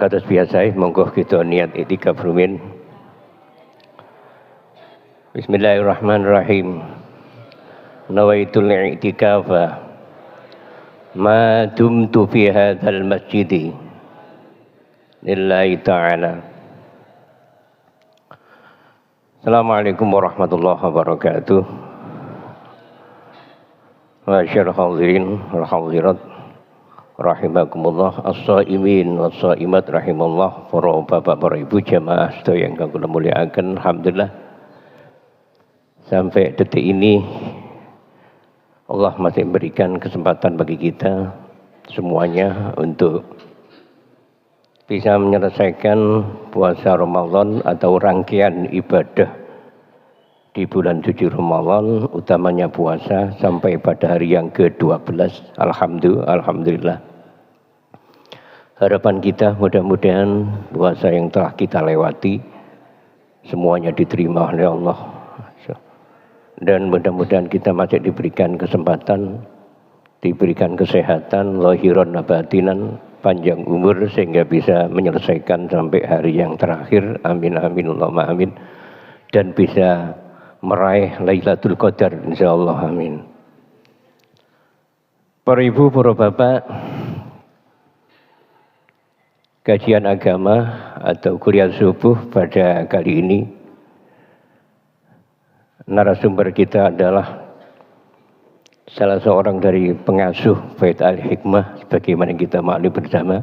Kados biasa monggo kita niat itikaf rumin. Bismillahirrahmanirrahim. Nawaitul i'tikafa ma dumtu fi hadzal masjidi lillahi ta'ala. Assalamualaikum warahmatullahi wabarakatuh. Masyaallah hadirin wal hadirat rahimakumullah, as-shaimin was-shaimat rahimallah, para bapak para ibu jamaah sedaya ingkang kula mulyakaken. Alhamdulillah sampai detik ini Allah masih berikan kesempatan bagi kita semuanya untuk bisa menyelesaikan puasa Ramadan atau rangkaian ibadah di bulan suci Ramadan, utamanya puasa sampai pada hari yang ke-12. Alhamdulillah. Harapan kita mudah-mudahan puasa yang telah kita lewati semuanya diterima oleh Allah. Dan mudah-mudahan kita masih diberikan kesempatan, diberikan kesehatan, lahiran batinan, panjang umur sehingga bisa menyelesaikan sampai hari yang terakhir. Amin amin Allahumma amin. Dan bisa meraih Lailatul Qadar insyaallah amin. Para ibu, para bapak, kajian agama atau kuliah subuh pada kali ini narasumber kita adalah salah seorang dari pengasuh Bait Al-Hikmah sebagaimana kita maklum bersama,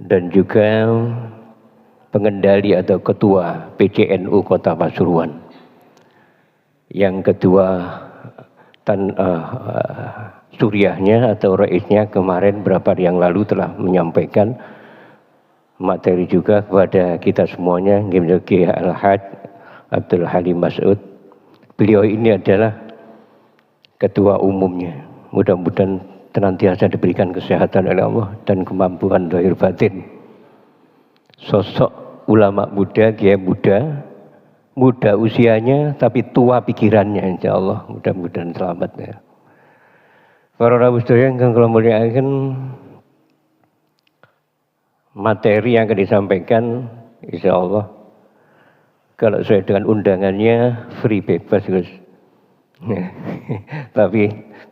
dan juga pengendali atau ketua PCNU Kota Pasuruan. Yang kedua suriahnya atau raisnya kemarin beberapa hari yang lalu telah menyampaikan materi juga kepada kita semuanya, G. Al-Haj Abdul Halim Mas'ud. Beliau ini adalah ketua umumnya. Mudah-mudahan senantiasa diberikan kesehatan oleh Allah dan kemampuan zahir batin. Sosok ulama muda, kiai muda, muda usianya tapi tua pikirannya, insyaallah. Mudah-mudahan selamat ya. Para rawuh sedaya ingkang kula mulyakaken, materi yang akan disampaikan insyaallah kalau sesuai dengan undangannya free bebas Gus. Tapi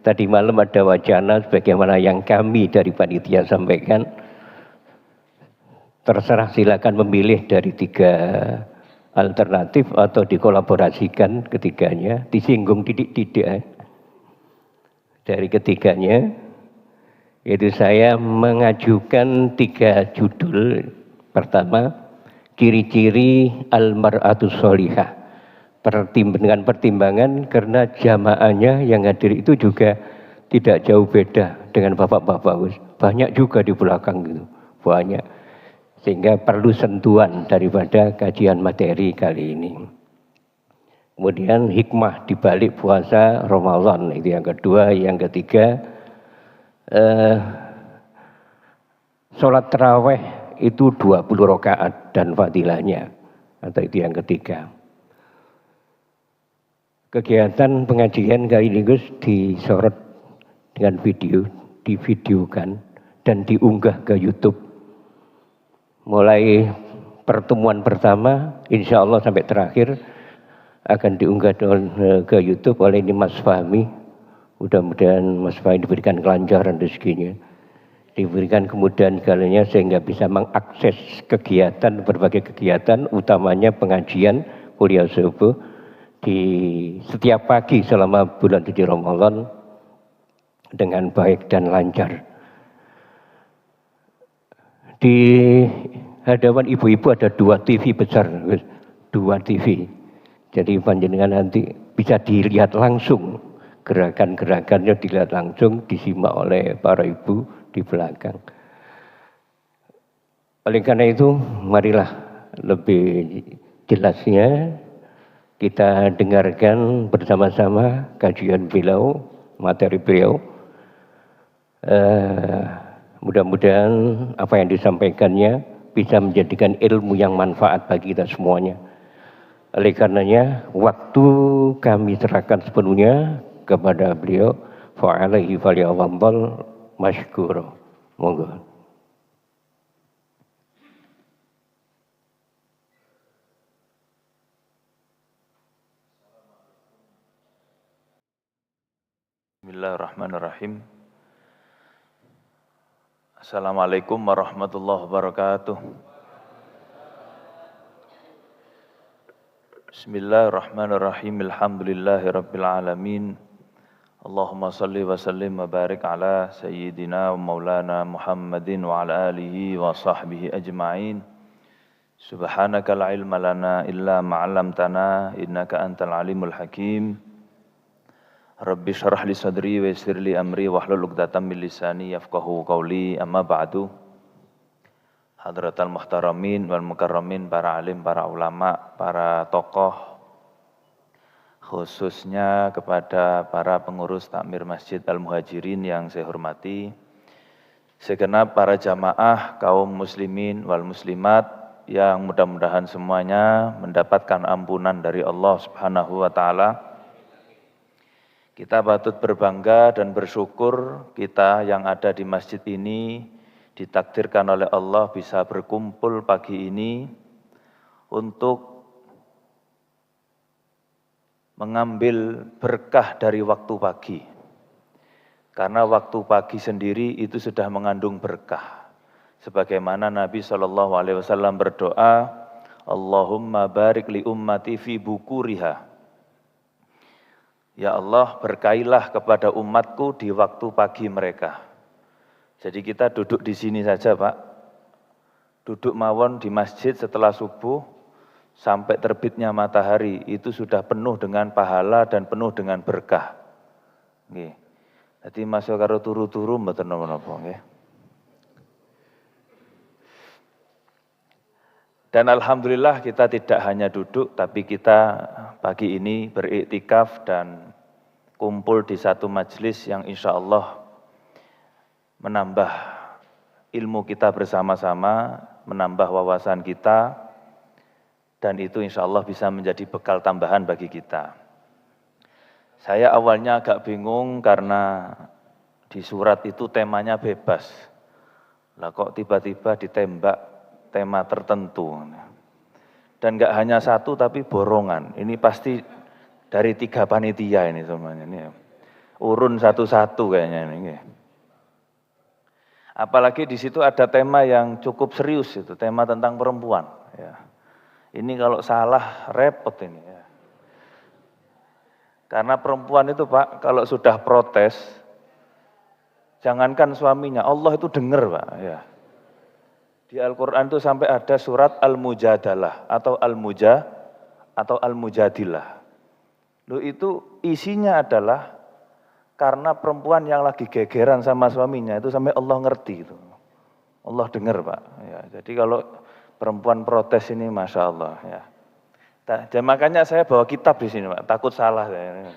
tadi malam ada wacana sebagaimana yang kami dari panitia sampaikan, terserah silakan memilih dari 3 alternatif atau dikolaborasikan ketiganya, disinggung titik-titik dari ketiganya. Yaitu saya mengajukan 3 judul. Pertama, ciri-ciri al-mar'atus sholihah. Dengan pertimbangan karena jamaahnya yang hadir itu juga tidak jauh beda dengan bapak-bapak. Banyak juga di belakang gitu, banyak. Sehingga perlu sentuhan daripada kajian materi kali ini. Kemudian hikmah di balik puasa Ramadan, itu yang kedua. Yang ketiga, sholat tarawih itu 20 rakaat dan fadilahnya, atau itu yang ketiga. Kegiatan pengajian kali ini Gus disorot dengan video, divideokan dan diunggah ke YouTube. Mulai pertemuan pertama insya Allah sampai terakhir akan diunggah ke YouTube oleh ini Mas Fahmi. Mudah-mudahan Mas Fahmi diberikan kelancaran rezekinya, diberikan kemudahan segalanya sehingga bisa mengakses kegiatan, berbagai kegiatan, utamanya pengajian kuliah subuh di setiap pagi selama bulan suci Ramadan dengan baik dan lancar. Di hadapan ibu-ibu ada 2 TV besar, 2 TV. Jadi panjenengan nanti bisa dilihat langsung, gerakan-gerakannya dilihat langsung, disimak oleh para ibu di belakang. Oleh karena itu, marilah lebih jelasnya kita dengarkan bersama-sama kajian beliau, materi beliau. Mudah-mudahan apa yang disampaikannya bisa menjadikan ilmu yang manfaat bagi kita semuanya. Oleh karenanya, waktu kami serahkan sepenuhnya kepada beliau. Fa'alaihi falyawambal masykur. Monggo. Bismillahirrahmanirrahim. Assalamualaikum warahmatullahi wabarakatuh. Bismillahirrahmanirrahim. Alhamdulillahirabbil alamin. Allahumma salli wa sallim wa barik ala sayyidina wa maulana Muhammadin wa ala alihi wa sahbihi ajma'in. Subhanaka la ilma lana illa ma 'allamtana innaka antal alimul hakim. Rabbi syarah li sadri wa yassir li amri wahlul 'uqdatam min lisani yafqahu qawli, amma ba'du. Hadratal muhtaramin wal mukarramin, para alim, para ulama, para tokoh, khususnya kepada para pengurus takmir Masjid Al-Muhajirin yang saya hormati, segenap para jamaah kaum muslimin wal muslimat yang mudah-mudahan semuanya mendapatkan ampunan dari Allah Subhanahu wa taala. Kita patut berbangga dan bersyukur kita yang ada di masjid ini ditakdirkan oleh Allah bisa berkumpul pagi ini untuk mengambil berkah dari waktu pagi. Karena waktu pagi sendiri itu sudah mengandung berkah. Sebagaimana Nabi SAW berdoa, Allahumma barik li ummati fi bukuriha. Ya Allah, berkailah kepada umatku di waktu pagi mereka. Jadi kita duduk di sini saja, Pak. Duduk mawon di masjid setelah subuh sampai terbitnya matahari itu sudah penuh dengan pahala dan penuh dengan berkah. Nggih. Dadi masuk karo turu-turu mboten napa-napa, nggih. Dan alhamdulillah kita tidak hanya duduk, tapi kita pagi ini beriktikaf dan kumpul di satu majelis yang insya Allah menambah ilmu kita bersama-sama, menambah wawasan kita, dan itu insya Allah bisa menjadi bekal tambahan bagi kita. Saya awalnya agak bingung karena di surat itu temanya bebas. Lah kok tiba-tiba ditembak tema tertentu. Dan enggak hanya satu tapi borongan. Ini pasti dari 3 panitia ini semuanya. Ini urun satu-satu kayaknya ini. Apalagi di situ ada tema yang cukup serius itu, tema tentang perempuan. Ya. Ini kalau salah repot ini. Ya. Karena perempuan itu Pak, kalau sudah protes, jangankan suaminya, Allah itu dengar Pak. Ya. Di Al-Quran itu sampai ada surat Al-Mujadalah atau Al-Mujadilah. Loh itu isinya adalah karena perempuan yang lagi gegeran sama suaminya itu sampai Allah ngerti itu. Allah dengar Pak. Ya, jadi kalau perempuan protes ini Masya Allah. Ya. Dan makanya saya bawa kitab di sini Pak, takut salah saya.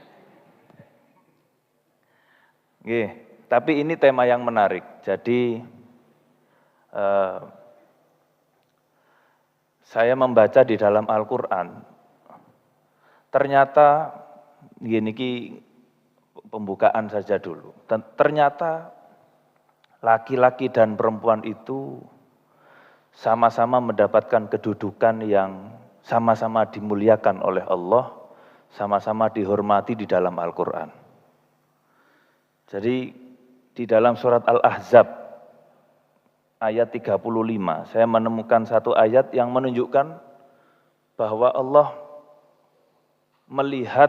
Tapi ini tema yang menarik. Jadi saya membaca di dalam Al-Quran, ternyata, gini pembukaan saja dulu, ternyata laki-laki dan perempuan itu sama-sama mendapatkan kedudukan yang sama-sama dimuliakan oleh Allah, sama-sama dihormati di dalam Al-Quran. Jadi di dalam surat Al-Ahzab, ayat 35, saya menemukan satu ayat yang menunjukkan bahwa Allah melihat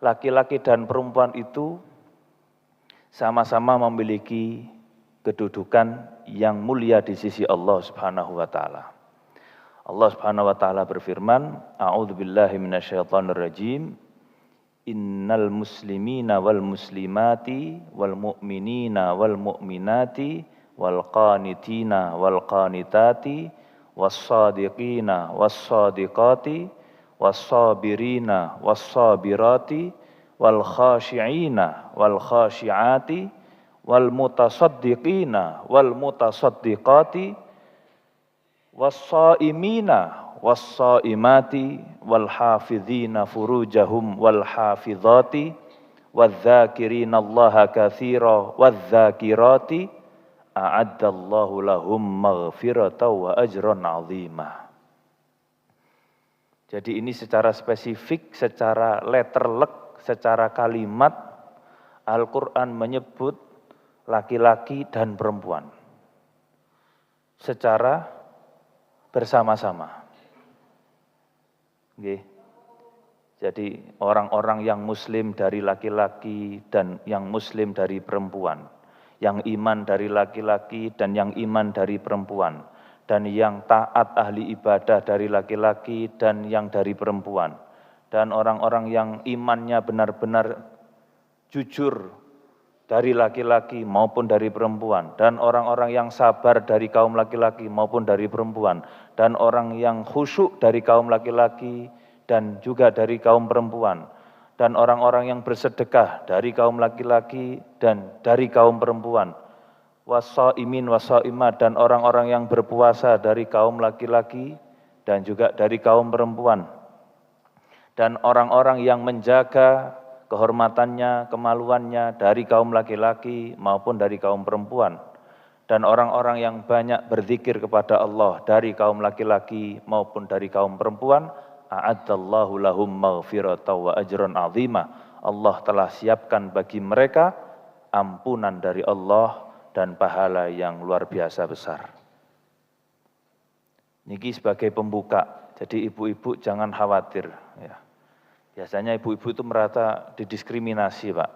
laki-laki dan perempuan itu sama-sama memiliki kedudukan yang mulia di sisi Allah Subhanahu wa taala. Allah Subhanahu wa taala berfirman, A'udzubillahi minasyaitonirrajim. Innal muslimina wal muslimati wal mu'minina wal mu'minati wal qanitina wal qanitati was sadiqina was sadiqati was sabirina was sabirati wal khashi'ina wal khashi'ati wal mutasaddiqina wal mutasaddiqati was saimina was saimati wal hafizina furujahum wal hafizati wadz dzakirina Allaha katsira wadz dzakirati a'addallahu lahum maghfiratan wa ajran 'azima. Jadi ini secara spesifik, secara letterlek, secara kalimat Al-Quran menyebut laki-laki dan perempuan secara bersama-sama. Nggih. Jadi orang-orang yang muslim dari laki-laki dan yang muslim dari perempuan, yang iman dari laki-laki dan yang iman dari perempuan, dan yang taat ahli ibadah dari laki-laki dan yang dari perempuan, dan orang-orang yang imannya benar-benar jujur dari laki-laki maupun dari perempuan, dan orang-orang yang sabar dari kaum laki-laki maupun dari perempuan, dan orang yang khusyuk dari kaum laki-laki dan juga dari kaum perempuan, dan orang-orang yang bersedekah dari kaum laki-laki dan dari kaum perempuan, wassaimin wassaimat, dan orang-orang yang berpuasa dari kaum laki-laki dan juga dari kaum perempuan, dan orang-orang yang menjaga kehormatannya, kemaluannya dari kaum laki-laki maupun dari kaum perempuan, dan orang-orang yang banyak berzikir kepada Allah dari kaum laki-laki maupun dari kaum perempuan, a'addallahu lahum maghfiratan wa ajran 'azima. Allah telah siapkan bagi mereka ampunan dari Allah dan pahala yang luar biasa besar. Niki sebagai pembuka, jadi ibu-ibu jangan khawatir ya. Biasanya ibu-ibu itu merasa didiskriminasi, Pak.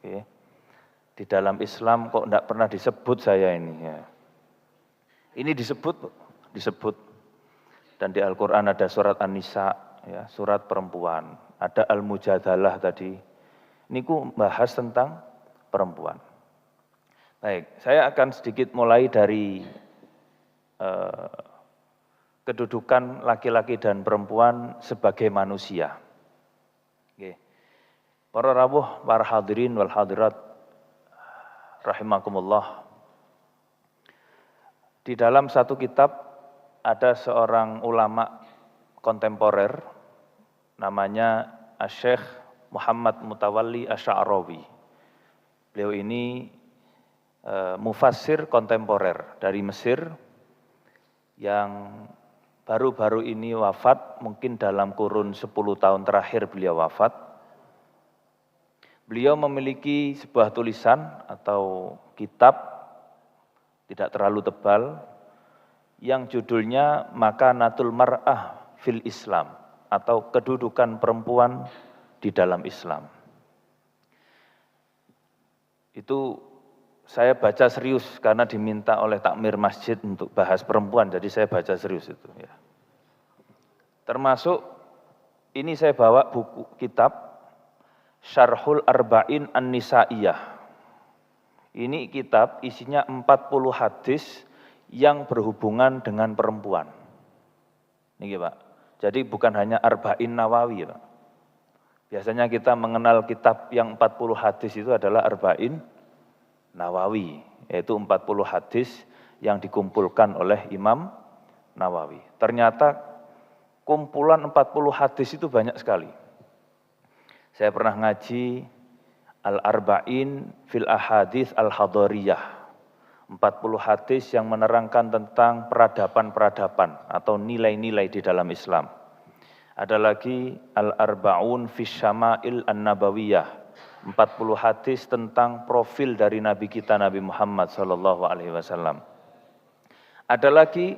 Oke. Di dalam Islam kok enggak pernah disebut saya ini ya. Ini disebut. Dan di Al-Quran ada surat An-Nisa, ya, surat perempuan. Ada Al-Mujadalah tadi. Ini ku bahas tentang perempuan. Baik, saya akan sedikit mulai dari kedudukan laki-laki dan perempuan sebagai manusia. Oke. Para rawuh, para hadirin wal hadirat, rahimakumullah. Di dalam satu kitab ada seorang ulama kontemporer namanya Syekh Muhammad Mutawalli Asy'arawi. Beliau ini mufassir kontemporer dari Mesir yang baru-baru ini wafat, mungkin dalam kurun 10 tahun terakhir beliau wafat. Beliau memiliki sebuah tulisan atau kitab tidak terlalu tebal yang judulnya Makanatul Mar'ah fil Islam atau kedudukan perempuan di dalam Islam. Itu saya baca serius karena diminta oleh takmir masjid untuk bahas perempuan, jadi saya baca serius itu ya. Termasuk ini saya bawa buku kitab Syarhul Arba'in An-Nisaiyah. Ini kitab isinya 40 hadis yang berhubungan dengan perempuan. Ini Pak. Jadi bukan hanya Arba'in Nawawi Pak. Biasanya kita mengenal kitab yang 40 hadis itu adalah Arba'in Nawawi, yaitu 40 hadis yang dikumpulkan oleh Imam Nawawi. Ternyata kumpulan 40 hadis itu banyak sekali. Saya pernah ngaji Al-Arba'in fil Ahadits Al-Hadariyah. 40 hadis yang menerangkan tentang peradaban-peradaban atau nilai-nilai di dalam Islam. Ada lagi Al-Arba'un fis Syama'il An-Nabawiyah. 40 hadis tentang profil dari Nabi kita Nabi Muhammad SAW. Ada lagi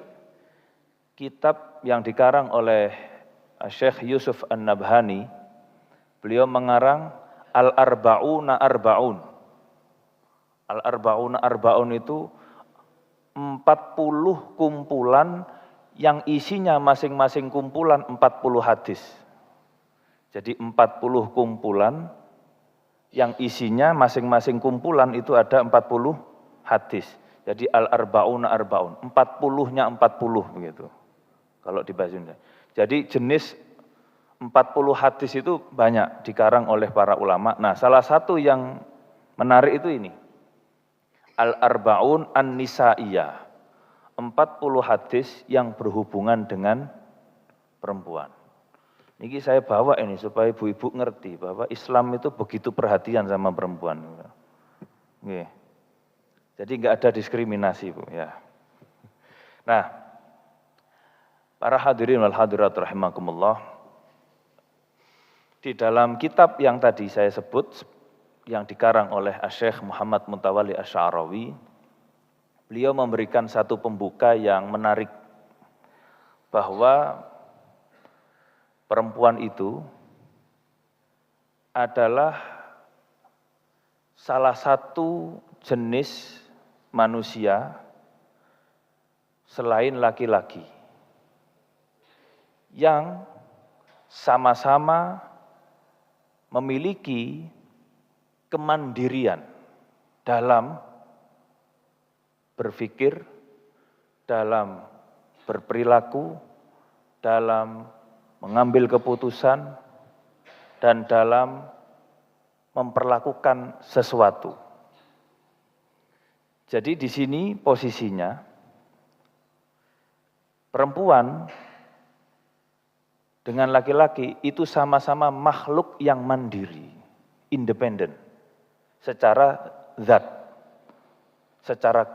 kitab yang dikarang oleh Syekh Yusuf An-Nabhani. Beliau mengarang Al-Arba'una Arba'un. Al-Arba'una Arba'un itu 40 kumpulan yang isinya masing-masing kumpulan 40 hadis. Jadi 40 kumpulan yang isinya masing-masing kumpulan itu ada 40 hadis. Jadi Al-Arba'una Arba'un, 40-nya 40 begitu. Kalau di bahasa Indonesia. Jadi jenis 40 hadis itu banyak dikarang oleh para ulama. Nah, salah satu yang menarik itu ini. Al-Arba'un An-Nisaiyah, 40 hadis yang berhubungan dengan perempuan. Ini saya bawa ini supaya ibu-ibu ngerti bahwa Islam itu begitu perhatian sama perempuan. Oke. Jadi enggak ada diskriminasi Bu ya. Nah, para hadirin wal hadirat rahimakumullah. Di dalam kitab yang tadi saya sebut yang dikarang oleh Syekh Muhammad Mutawalli Asy'arawi, beliau memberikan satu pembuka yang menarik bahwa perempuan itu adalah salah satu jenis manusia selain laki-laki yang sama-sama memiliki kemandirian dalam berpikir, dalam berperilaku, dalam mengambil keputusan, dan dalam memperlakukan sesuatu. Jadi di sini posisinya perempuan dengan laki-laki itu sama-sama makhluk yang mandiri, independen, secara zat. Secara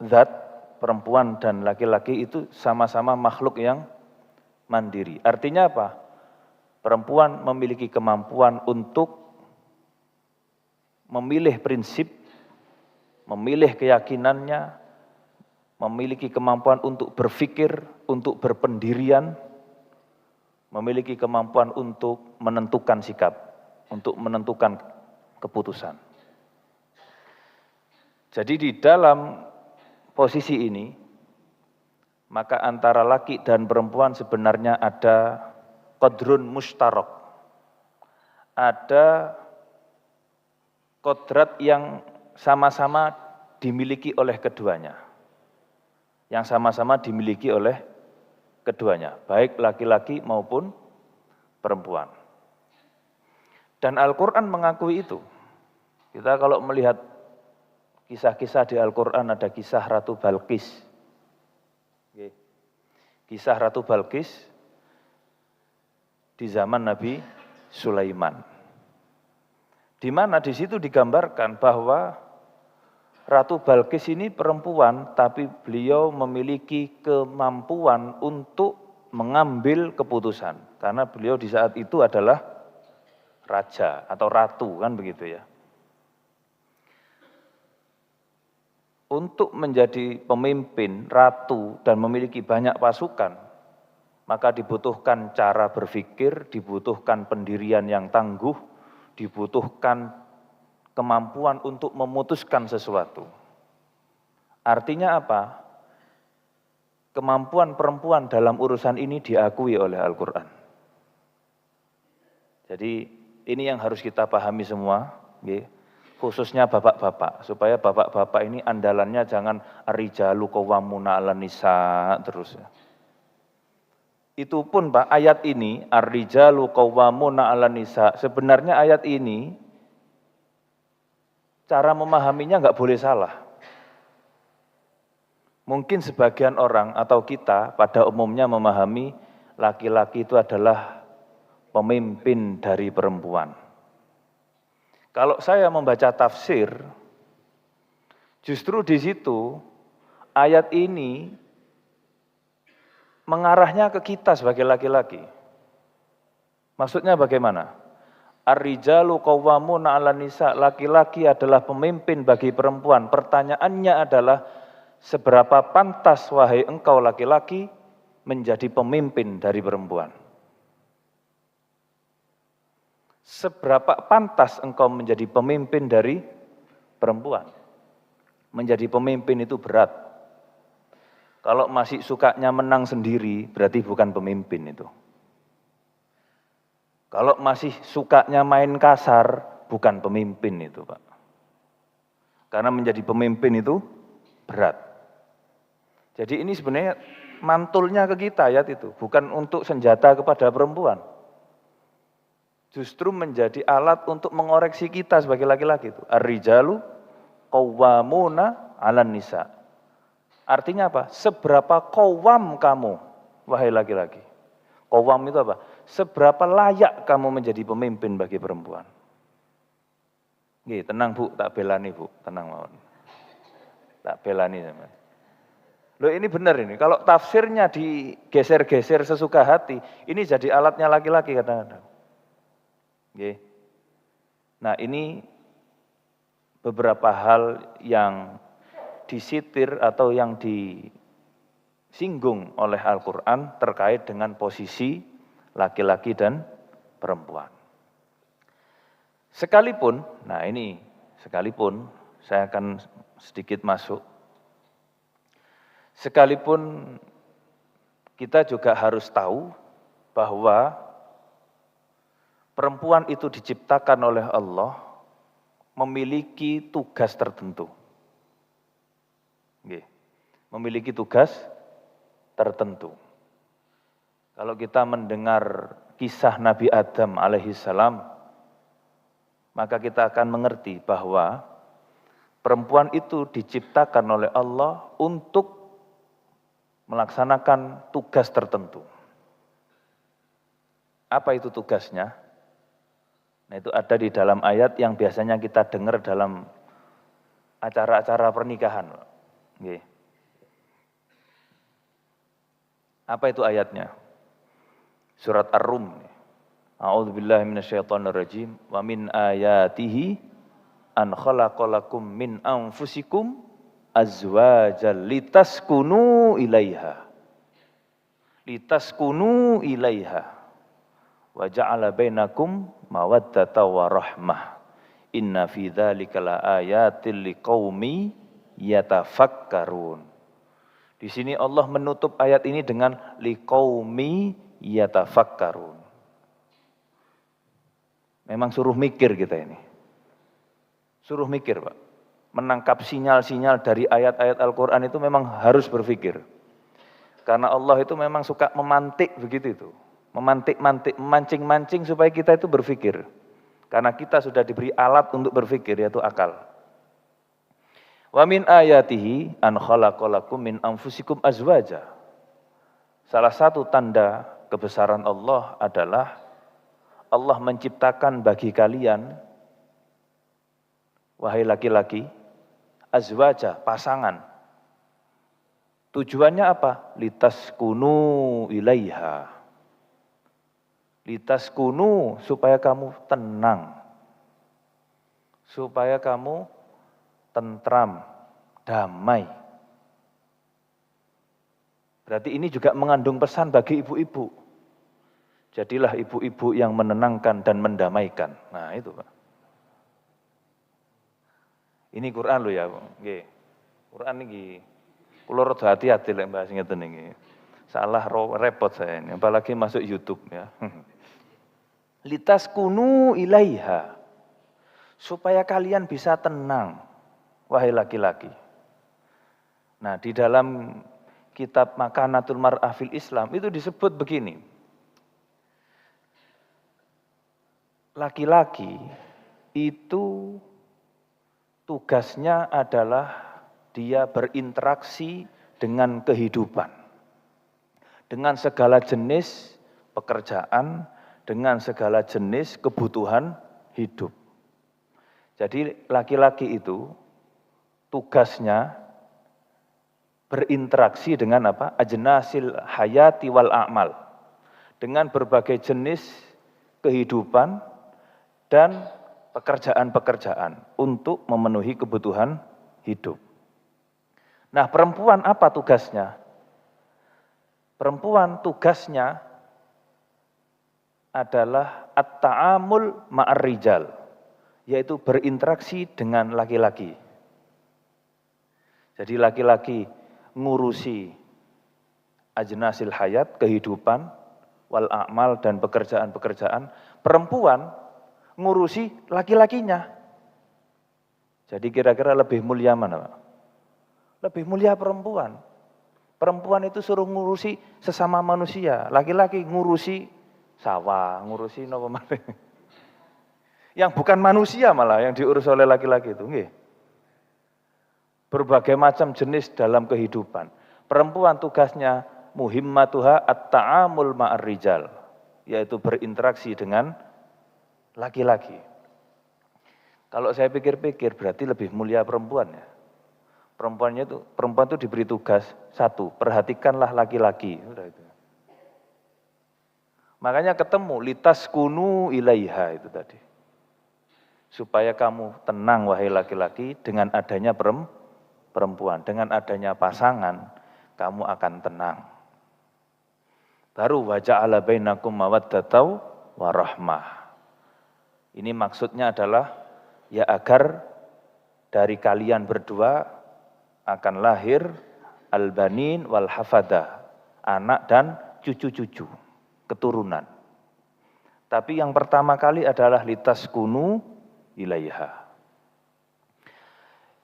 zat, perempuan dan laki-laki itu sama-sama makhluk yang mandiri. Artinya apa? Perempuan memiliki kemampuan untuk memilih prinsip, memilih keyakinannya, memiliki kemampuan untuk berpikir, untuk berpendirian, memiliki kemampuan untuk menentukan sikap, untuk menentukan keputusan. Jadi di dalam posisi ini, maka antara laki dan perempuan sebenarnya ada qadrun mustarak. Ada kodrat yang sama-sama dimiliki oleh keduanya. Yang sama-sama dimiliki oleh keduanya, baik laki-laki maupun perempuan. Dan Al-Quran mengakui itu. Kita kalau melihat kisah-kisah di Al-Quran, ada kisah Ratu Balqis. Kisah Ratu Balqis di zaman Nabi Sulaiman. Di mana di situ digambarkan bahwa Ratu Balqis ini perempuan, tapi beliau memiliki kemampuan untuk mengambil keputusan. Karena beliau di saat itu adalah raja atau ratu, kan begitu ya. Untuk menjadi pemimpin, ratu, dan memiliki banyak pasukan, maka dibutuhkan cara berpikir, dibutuhkan pendirian yang tangguh, dibutuhkan kemampuan untuk memutuskan sesuatu. Artinya apa? Kemampuan perempuan dalam urusan ini diakui oleh Al-Quran. Jadi ini yang harus kita pahami semua, khususnya bapak-bapak, supaya bapak-bapak ini andalannya jangan ar-rijalu qawwamuna 'alan nisa terus ya. Itu pun Pak, ayat ini ar-rijalu qawwamuna 'alan nisa, sebenarnya ayat ini cara memahaminya nggak boleh salah. Mungkin sebagian orang atau kita pada umumnya memahami laki-laki itu adalah pemimpin dari perempuan. Kalau saya membaca tafsir, justru di situ ayat ini mengarahnya ke kita sebagai laki-laki. Maksudnya bagaimana? Ar-rijalu qawwamuna 'alan nisa, laki-laki adalah pemimpin bagi perempuan. Pertanyaannya adalah, seberapa pantas wahai engkau laki-laki menjadi pemimpin dari perempuan? Seberapa pantas engkau menjadi pemimpin dari perempuan? Menjadi pemimpin itu berat. Kalau masih sukanya menang sendiri, berarti bukan pemimpin itu. Kalau masih sukanya main kasar, bukan pemimpin itu, Pak. Karena menjadi pemimpin itu berat. Jadi ini sebenarnya mantulnya ke kita ayat itu, bukan untuk senjata kepada perempuan. Justru menjadi alat untuk mengoreksi kita sebagai laki-laki itu. Ar-rijalu qawwamuna 'alan nisa. Artinya apa? Seberapa qawwam kamu, wahai laki-laki. Qawwam itu apa? Seberapa layak kamu menjadi pemimpin bagi perempuan. Nggih, tenang Bu, tak belani Bu, tenang mawon. Tak belani teman. Loh ini benar ini, kalau tafsirnya digeser-geser sesuka hati, ini jadi alatnya laki-laki kadang-kadang. Nah ini beberapa hal yang disitir atau yang disinggung oleh Al-Quran terkait dengan posisi laki-laki dan perempuan. Sekalipun, saya akan sedikit masuk. Sekalipun kita juga harus tahu bahwa perempuan itu diciptakan oleh Allah memiliki tugas tertentu. Memiliki tugas tertentu. Kalau kita mendengar kisah Nabi Adam alaihissalam, maka kita akan mengerti bahwa perempuan itu diciptakan oleh Allah untuk melaksanakan tugas tertentu. Apa itu tugasnya? Nah, itu ada di dalam ayat yang biasanya kita dengar dalam acara-acara pernikahan. Oke. Apa itu ayatnya? Surat Ar-Rum. A'udzubillahi minasyaitonirrajim. Wa min ayatihi an khalaqalakum min anfusikum azwajal litaskunu ilaiha. Litaskunu ilaiha. Wa ja'ala bainakum mawaddata wa rahmah. Inna fi dzalika laayatil liqaumi yatafakkarun. Di sini Allah menutup ayat ini dengan liqaumi yatafakkarun. Memang suruh mikir kita ini. Suruh mikir, Pak. Menangkap sinyal-sinyal dari ayat-ayat Al-Quran itu memang harus berpikir. Karena Allah itu memang suka memantik begitu itu. Memantik-mantik, memancing-mancing supaya kita itu berpikir. Karena kita sudah diberi alat untuk berpikir, yaitu akal. Wa min ayatihi an khalaqalakum min anfusikum azwaja. Salah satu tanda kebesaran Allah adalah Allah menciptakan bagi kalian, wahai laki-laki, azwaja, pasangan. Tujuannya apa? Litaskunu ilaiha. Litaskunu, supaya kamu tenang. Supaya kamu tentram, damai. Berarti ini juga mengandung pesan bagi ibu-ibu. Jadilah ibu-ibu yang menenangkan dan mendamaikan. Nah itu Pak. Ini Quran loh ya. Nggih. Quran ini kula rada hati-hati lek bahas ngeten iki. Salah repot saya ini, apalagi masuk YouTube ya. Litaskunu ilaiha. Supaya kalian bisa tenang, wahai laki-laki. Nah, di dalam kitab Makanatul Mar'ah fil Islam itu disebut begini. Laki-laki itu tugasnya adalah dia berinteraksi dengan kehidupan. Dengan segala jenis pekerjaan, dengan segala jenis kebutuhan hidup. Jadi laki-laki itu tugasnya berinteraksi dengan apa? Ajnasil hayati wal a'mal. Dengan berbagai jenis kehidupan dan pekerjaan-pekerjaan untuk memenuhi kebutuhan hidup. Nah, perempuan apa tugasnya? Perempuan tugasnya adalah at-ta'amul ma'ar rijal, yaitu berinteraksi dengan laki-laki. Jadi laki-laki ngurusi ajnasil hayat, kehidupan, wal a'mal dan pekerjaan-pekerjaan. Perempuan ngurusi laki-lakinya. Jadi kira-kira lebih mulia mana, Pak? Lebih mulia perempuan. Perempuan itu suruh ngurusi sesama manusia. Laki-laki ngurusi sawah, ngurusi napa malih. Yang bukan manusia malah yang diurus oleh laki-laki itu, nggih. Berbagai macam jenis dalam kehidupan. Perempuan tugasnya muhimmatuha at-ta'amul ma'ar rijal, yaitu berinteraksi dengan laki-laki. Kalau saya pikir-pikir berarti lebih mulia perempuan ya. Perempuan itu diberi tugas satu, perhatikanlah laki-laki. Udah itu. Makanya ketemu litaskunu ilaiha itu tadi. supaya kamu tenang wahai laki-laki dengan adanya perempuan, dengan adanya pasangan, kamu akan tenang. Baru wa ja'ala bainakum mawaddatan wa rahmah. Ini maksudnya adalah ya agar dari kalian berdua akan lahir al-banin wal hafadah, anak dan cucu-cucu, keturunan. Tapi yang pertama kali adalah litaskunu ilaiha.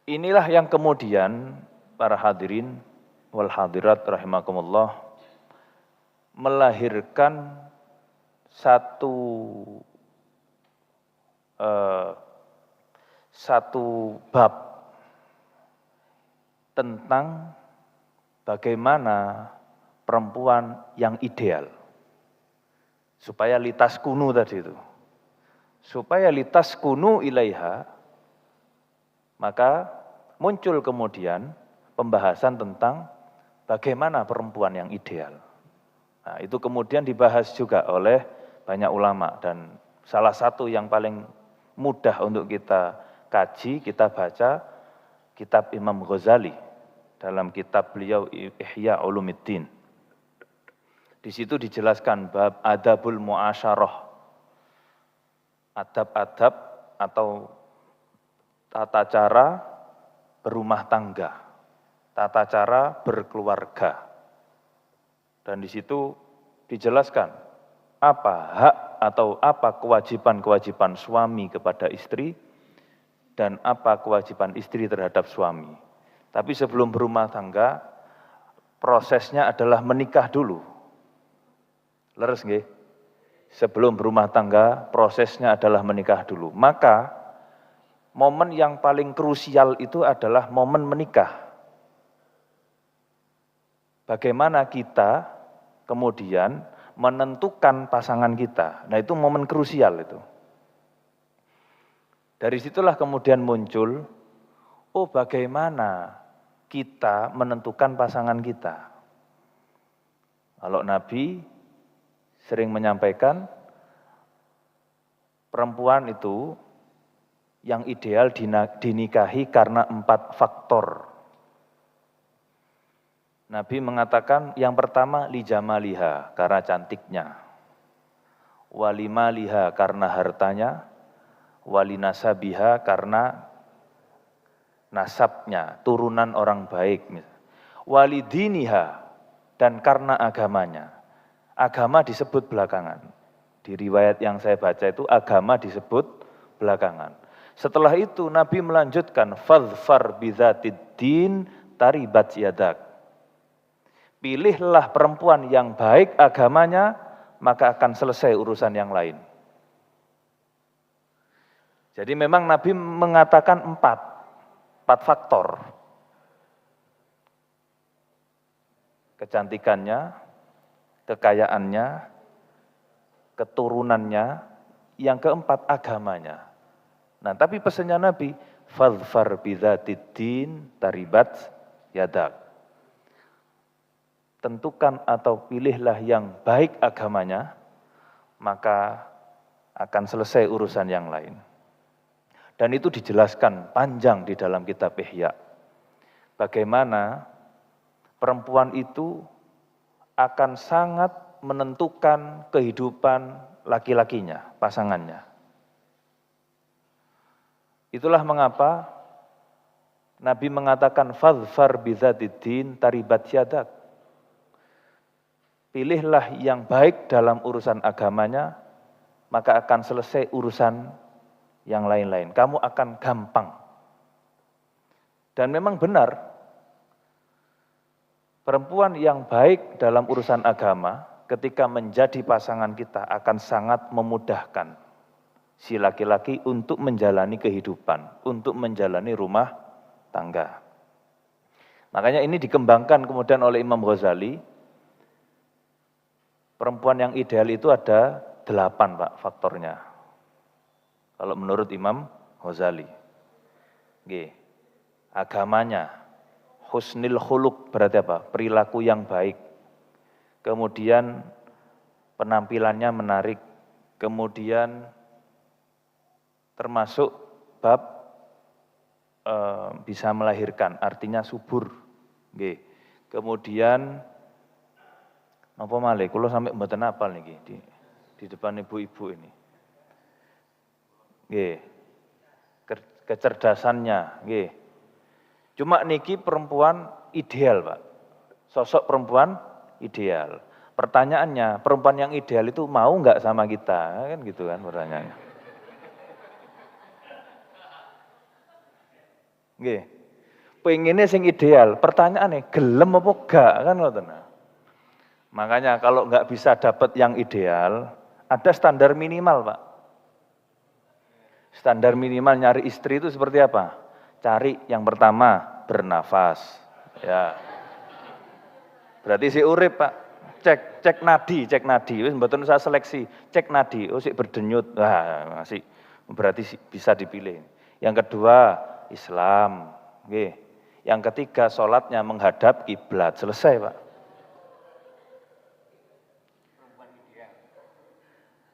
Inilah yang kemudian para hadirin wal hadirat rahimakumullah melahirkan satu bab tentang bagaimana perempuan yang ideal. Supaya litaskunu tadi itu. Supaya litaskunu ilaiha, maka muncul kemudian pembahasan tentang bagaimana perempuan yang ideal. Nah, itu kemudian dibahas juga oleh banyak ulama dan salah satu yang paling mudah untuk kita kaji, kita baca kitab Imam Ghazali dalam kitab beliau Ihya Ulumuddin. Di situ dijelaskan bab adabul muasyarah. Adab-adab atau tata cara berumah tangga, tata cara berkeluarga. Dan di situ dijelaskan apa hak atau apa kewajiban-kewajiban suami kepada istri dan apa kewajiban istri terhadap suami. Tapi sebelum berumah tangga, prosesnya adalah menikah dulu. Leres nggih? Sebelum berumah tangga, prosesnya adalah menikah dulu. Maka momen yang paling krusial itu adalah momen menikah. Bagaimana kita kemudian menentukan pasangan kita. Nah, itu momen krusial itu. Dari situlah kemudian muncul, oh bagaimana kita menentukan pasangan kita. Kalau Nabi sering menyampaikan, perempuan itu yang ideal dinikahi karena 4 faktor. Nabi mengatakan yang pertama lijamaliha, karena cantiknya. Walimaliha, karena hartanya. Walinasabiha, karena nasabnya, turunan orang baik. Walidiniha, dan karena agamanya. Agama disebut belakangan. Di riwayat yang saya baca itu agama disebut belakangan. Setelah itu Nabi melanjutkan fadhfar bidzatid din taribat yadak. Pilihlah perempuan yang baik agamanya, maka akan selesai urusan yang lain. Jadi memang Nabi mengatakan 4 faktor. Kecantikannya, kekayaannya, keturunannya, yang keempat agamanya. Nah, tapi pesannya Nabi, fadhfar bidzatid din taribat yadak. Tentukan atau pilihlah yang baik agamanya, maka akan selesai urusan yang lain. Dan itu dijelaskan panjang di dalam kitab Ihya. Bagaimana perempuan itu akan sangat menentukan kehidupan laki-lakinya, pasangannya. Itulah mengapa Nabi mengatakan fadhfar bidzatid din taribat yadak. Pilihlah yang baik dalam urusan agamanya, maka akan selesai urusan yang lain-lain. Kamu akan gampang. Dan memang benar, perempuan yang baik dalam urusan agama, ketika menjadi pasangan kita akan sangat memudahkan si laki-laki untuk menjalani kehidupan, untuk menjalani rumah tangga. Makanya ini dikembangkan kemudian oleh Imam Ghazali. Perempuan yang ideal itu ada 8 Pak faktornya. Kalau menurut Imam Ghazali. Agamanya, husnil khuluq berarti apa? Perilaku yang baik. Kemudian penampilannya menarik. Kemudian termasuk bab bisa melahirkan, artinya subur. Nggih. Kemudian apa malih? Kula sampai mboten hafal niki di depan ibu-ibu ini. Nggih. Kecerdasannya, nggih. Cuma niki perempuan ideal, Pak. Sosok perempuan ideal. Pertanyaannya, perempuan yang ideal itu mau nggak sama kita? Kan gitu kan pertanyaannya. Nggih. Pengennya sing ideal, pertanyaannya gelem apa gak kan ngoten. Makanya kalau nggak bisa dapat yang ideal, ada standar minimal, Pak. Standar minimal nyari istri itu seperti apa? Cari yang pertama bernafas, ya. Berarti si urip, Pak. Cek nadi, wis mboten usah seleksi. Cek nadi, oh sik berdenyut. Wah, masih berarti bisa dipilih. Yang kedua, Islam, nggih. Yang ketiga, salatnya menghadap kiblat. Selesai, Pak.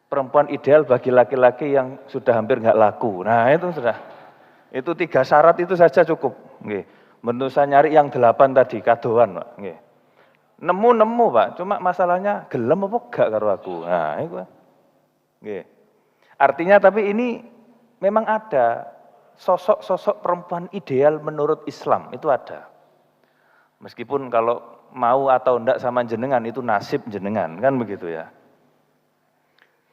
Perempuan ideal bagi laki-laki yang sudah hampir nggak laku. Nah, itu sudah. Itu 3 syarat itu saja cukup, nggih. Menurut saya nyari yang 8 tadi, kadoan, Pak, nggih. Nemu, Pak, cuma masalahnya gelem apa gak karo aku. Nah, itu. Nggih. Artinya tapi ini memang ada sosok-sosok perempuan ideal menurut Islam, itu ada. Meskipun kalau mau atau enggak sama jenengan itu nasib jenengan, kan begitu ya.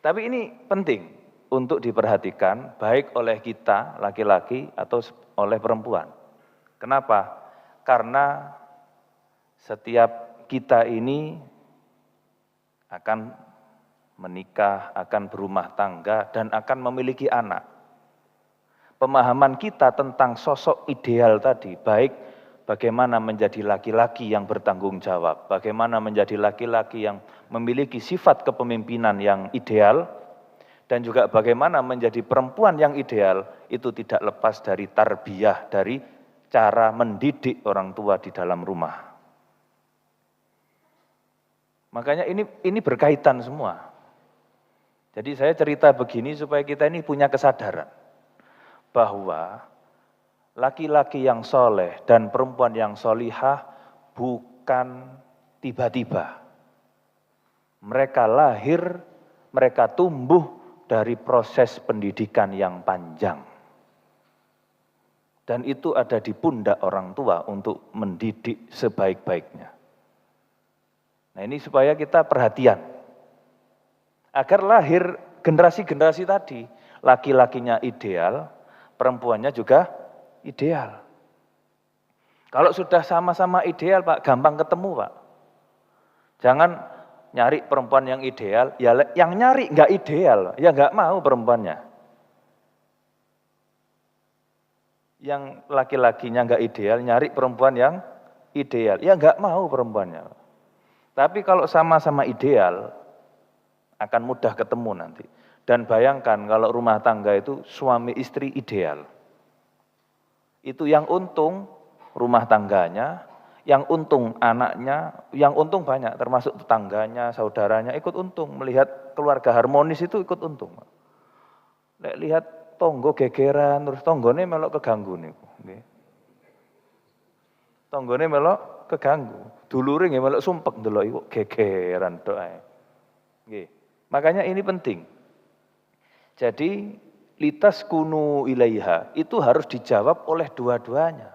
Tapi ini penting untuk diperhatikan baik oleh kita laki-laki atau oleh perempuan. Kenapa? Karena setiap kita ini akan menikah, akan berumah tangga, dan akan memiliki anak. Pemahaman kita tentang sosok ideal tadi, baik bagaimana menjadi laki-laki yang bertanggung jawab, bagaimana menjadi laki-laki yang memiliki sifat kepemimpinan yang ideal, dan juga bagaimana menjadi perempuan yang ideal, itu tidak lepas dari tarbiyah, dari cara mendidik orang tua di dalam rumah. Makanya ini berkaitan semua. Jadi saya cerita begini supaya kita ini punya kesadaran bahwa laki-laki yang soleh dan perempuan yang solihah bukan tiba-tiba. Mereka lahir, mereka tumbuh dari proses pendidikan yang panjang. Dan itu ada di pundak orang tua untuk mendidik sebaik-baiknya. Nah ini supaya kita perhatian. Agar lahir generasi-generasi tadi, laki-lakinya ideal, perempuannya juga ideal. Kalau sudah sama-sama ideal, Pak, gampang ketemu, Pak. Jangan nyari perempuan yang ideal, ya yang nyari nggak ideal, ya nggak mau perempuannya. Yang laki-lakinya nggak ideal, nyari perempuan yang ideal, ya nggak mau perempuannya. Tapi kalau sama-sama ideal, akan mudah ketemu nanti. Dan bayangkan kalau rumah tangga itu suami istri ideal. Itu yang untung rumah tangganya, yang untung anaknya, yang untung banyak, termasuk tetangganya, saudaranya ikut untung. Melihat keluarga harmonis itu ikut untung. Lihat tonggo gegeran, terus tonggone melok keganggu nih. Tonggone melok keganggu. Dulure nggih melok sumpek ndelok iku gegeran tok ae. Nggih. Makanya ini penting. Jadi litaskunu ilaiha itu harus dijawab oleh dua-duanya.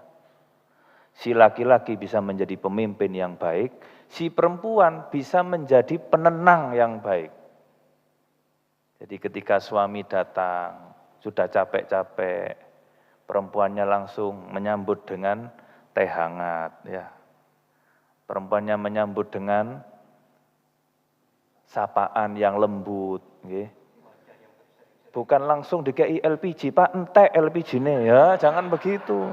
Si laki-laki bisa menjadi pemimpin yang baik, si perempuan bisa menjadi penenang yang baik. Jadi ketika suami datang, sudah capek-capek, perempuannya langsung menyambut dengan teh hangat, ya. Perempuannya menyambut dengan sapaan yang lembut, nggih. Bukan langsung dikei LPG, Pak, entek LPG-ne ya, jangan begitu.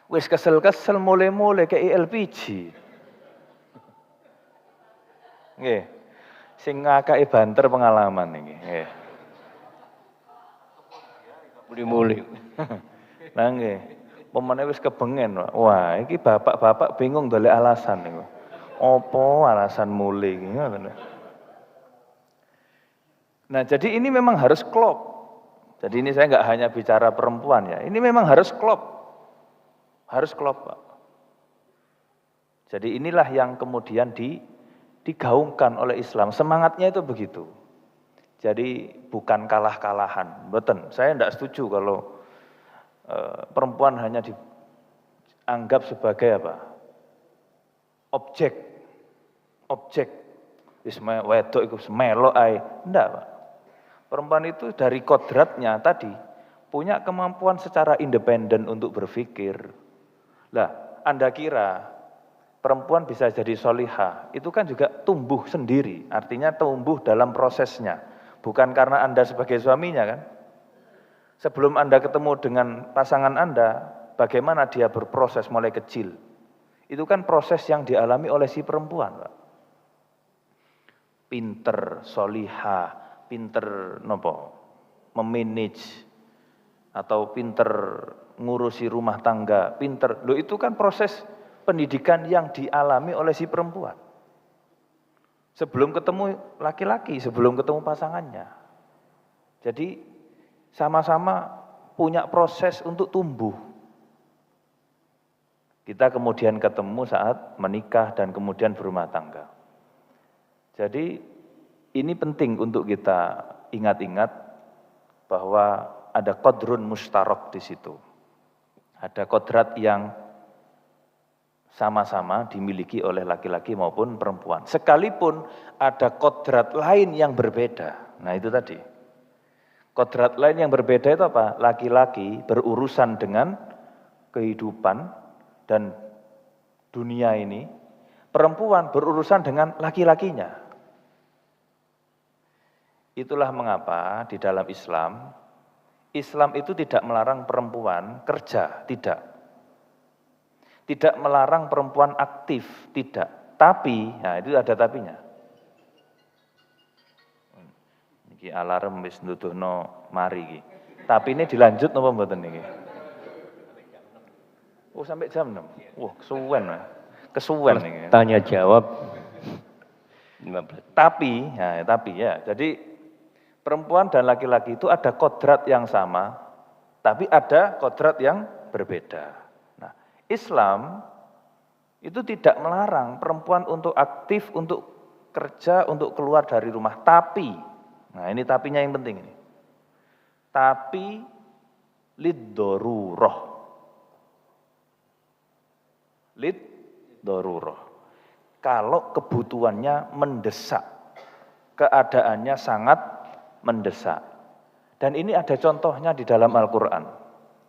Wis kesel-kesel mulai-mulai kei LPG. Nggih. Sing ngakake banter pengalaman iki, nggih. Muli-muli. Nah nggih. Pemene wis kebengen, Pak. Wah, iki bapak-bapak bingung golek alasan niku. Apa alasan mulai iki ngoten. Nah, jadi ini memang harus klop. Jadi ini saya nggak hanya bicara perempuan ya, ini memang harus klop. Harus klop, Pak. Jadi inilah yang kemudian digaungkan oleh Islam. Semangatnya itu begitu. Jadi bukan kalah-kalahan. Betul, saya tidak setuju kalau perempuan hanya dianggap sebagai apa? Objek. Wis wedok iku melok ae. Enggak, Pak. Perempuan itu dari kodratnya tadi punya kemampuan secara independen untuk berpikir. Lah, Anda kira perempuan bisa jadi solihah, itu kan juga tumbuh sendiri, artinya tumbuh dalam prosesnya. Bukan karena Anda sebagai suaminya kan. Sebelum Anda ketemu dengan pasangan Anda, bagaimana dia berproses mulai kecil. Itu kan proses yang dialami oleh si perempuan, Pak. Pinter, solihah, pinter memanage, atau pinter ngurusi rumah tangga, pinter. Loh itu kan proses pendidikan yang dialami oleh si perempuan. Sebelum ketemu laki-laki, sebelum ketemu pasangannya. Jadi sama-sama punya proses untuk tumbuh. Kita kemudian ketemu saat menikah dan kemudian berumah tangga. Jadi ini penting untuk kita ingat-ingat bahwa ada qadrun mustarok di situ. Ada kodrat yang sama-sama dimiliki oleh laki-laki maupun perempuan. Sekalipun ada kodrat lain yang berbeda. Nah itu tadi. Kodrat lain yang berbeda itu apa? Laki-laki berurusan dengan kehidupan dan dunia ini. Perempuan berurusan dengan laki-lakinya. Itulah mengapa di dalam Islam, Islam itu tidak melarang perempuan kerja, tidak. Tidak melarang perempuan aktif, tidak. Tapi, nah itu ada tapinya. Iki alarm wis nuduhno mari iki. Tapi ini dilanjut napa mboten niki? Oh sampai jam 6. Wah, kesuwen. Kesuwen iki. Tanya jawab 15. Tapi ya, jadi perempuan dan laki-laki itu ada kodrat yang sama, tapi ada kodrat yang berbeda. Nah, Islam itu tidak melarang perempuan untuk aktif, untuk kerja, untuk keluar dari rumah. Tapi, nah ini tapinya yang penting ini. Tapi liddoruroh. Liddoruroh. Kalau kebutuhannya mendesak, keadaannya sangat mendesak. Dan ini ada contohnya di dalam Al-Quran.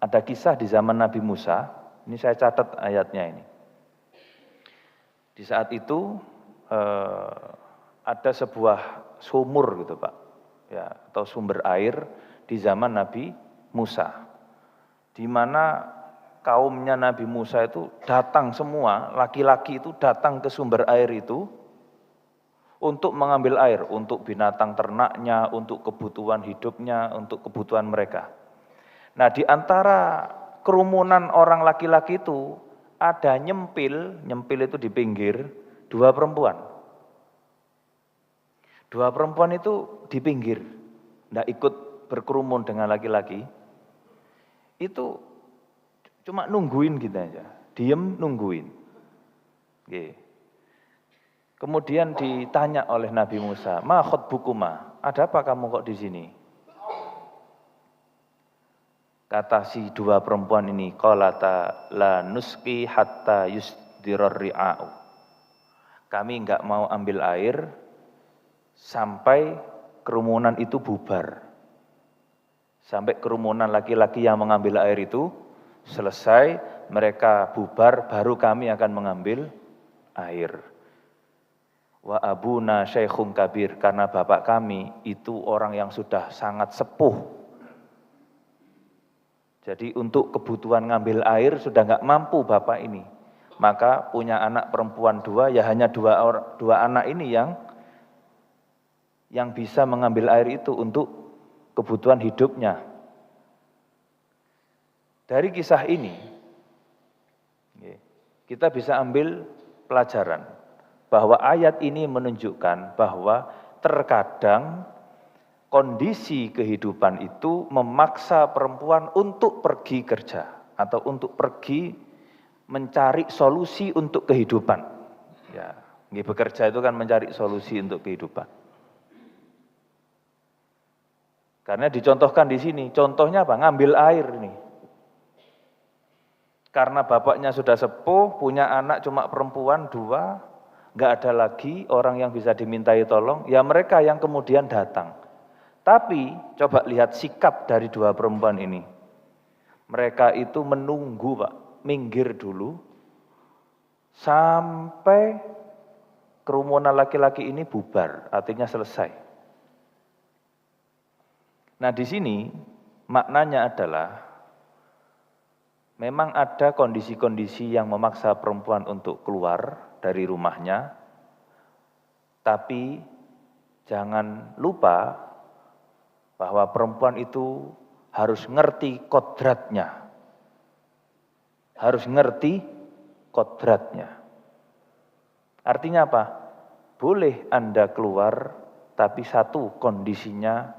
Ada kisah di zaman Nabi Musa, ini saya catat ayatnya ini. Di saat itu ada sebuah sumur gitu Pak, ya, atau sumber air di zaman Nabi Musa. Di mana kaumnya Nabi Musa itu datang semua, laki-laki itu datang ke sumber air itu, untuk mengambil air, untuk binatang ternaknya, untuk kebutuhan hidupnya, untuk kebutuhan mereka. Nah di antara kerumunan orang laki-laki itu, ada nyempil itu di pinggir, dua perempuan. Dua perempuan itu di pinggir, tidak ikut berkerumun dengan laki-laki. Itu cuma nungguin gitu aja, diem nungguin. Oke. Kemudian ditanya oleh Nabi Musa, "Ma khotbukuma? Ada apa kamu kok di sini?" Kata si dua perempuan ini, qalata la nusqi hatta yusdirar ri'a'u. Kami enggak mau ambil air sampai kerumunan itu bubar. Sampai kerumunan laki-laki yang mengambil air itu selesai, mereka bubar, baru kami akan mengambil air. Wa abuna syaikhun kabir, karena bapak kami itu orang yang sudah sangat sepuh. Jadi untuk kebutuhan ngambil air sudah nggak mampu bapak ini. Maka punya anak perempuan dua, ya hanya dua anak ini yang bisa mengambil air itu untuk kebutuhan hidupnya. Dari kisah ini, kita bisa ambil pelajaran bahwa ayat ini menunjukkan bahwa terkadang kondisi kehidupan itu memaksa perempuan untuk pergi kerja atau untuk pergi mencari solusi untuk kehidupan. Ya, bekerja itu kan mencari solusi untuk kehidupan. Karena dicontohkan di sini, contohnya apa? Ngambil air nih. Karena bapaknya sudah sepuh, punya anak cuma perempuan 2, nggak ada lagi orang yang bisa dimintai tolong, ya mereka yang kemudian datang. Tapi coba lihat sikap dari 2 perempuan ini. Mereka itu menunggu Pak, minggir dulu, sampai kerumunan laki-laki ini bubar, artinya selesai. Nah di sini maknanya adalah memang ada kondisi-kondisi yang memaksa perempuan untuk keluar dari rumahnya, tapi jangan lupa bahwa perempuan itu harus ngerti kodratnya. Harus ngerti kodratnya. Artinya apa? Boleh Anda keluar, tapi satu kondisinya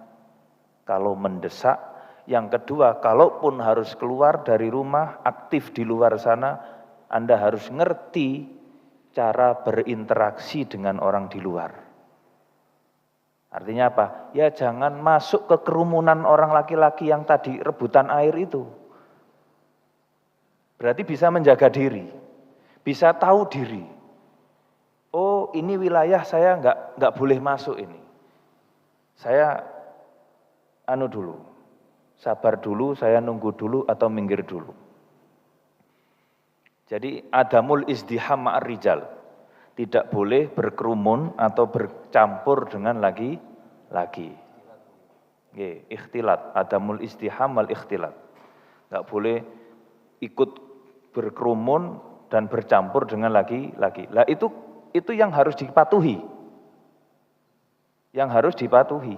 kalau mendesak, yang kedua, kalaupun harus keluar dari rumah, aktif di luar sana, Anda harus ngerti cara berinteraksi dengan orang di luar. Artinya apa? Ya jangan masuk ke kerumunan orang laki-laki yang tadi rebutan air itu. Berarti bisa menjaga diri, bisa tahu diri. Oh ini wilayah saya nggak boleh masuk ini. Saya dulu, sabar dulu, saya nunggu dulu atau minggir dulu. Jadi adamul izdiham ma'ar rijal, tidak boleh berkerumun atau bercampur dengan laki-laki. Ikhtilat, adamul izdiham wal ikhtilat. Enggak boleh ikut berkerumun dan bercampur dengan laki-laki. Lah itu yang harus dipatuhi. Yang harus dipatuhi.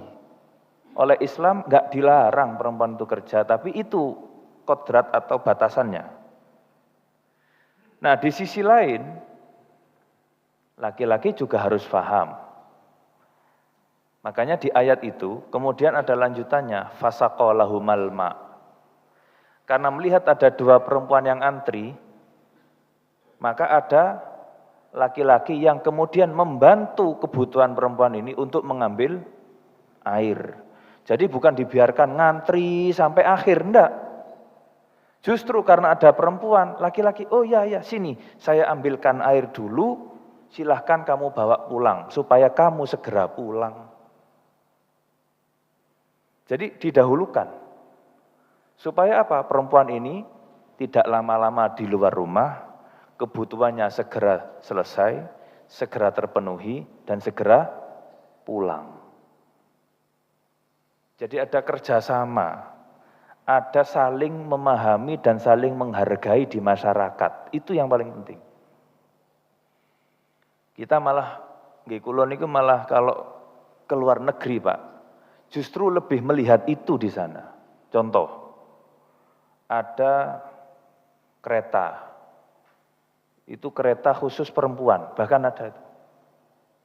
Oleh Islam enggak dilarang perempuan itu kerja, tapi itu kodrat atau batasannya. Nah di sisi lain, laki-laki juga harus paham. Makanya di ayat itu, kemudian ada lanjutannya, fasaqalahumal ma'. Karena melihat ada 2 perempuan yang antri, maka ada laki-laki yang kemudian membantu kebutuhan perempuan ini untuk mengambil air. Jadi bukan dibiarkan ngantri sampai akhir, enggak. Justru karena ada perempuan, laki-laki, oh ya sini, saya ambilkan air dulu, silahkan kamu bawa pulang, supaya kamu segera pulang. Jadi didahulukan. Supaya apa? Perempuan ini tidak lama-lama di luar rumah, kebutuhannya segera selesai, segera terpenuhi, dan segera pulang. Jadi ada kerjasama, ada saling memahami dan saling menghargai di masyarakat. Itu yang paling penting. Kita malah, kulon itu malah kalau ke luar negeri Pak, justru lebih melihat itu di sana. Contoh, ada kereta, itu kereta khusus perempuan, bahkan ada itu.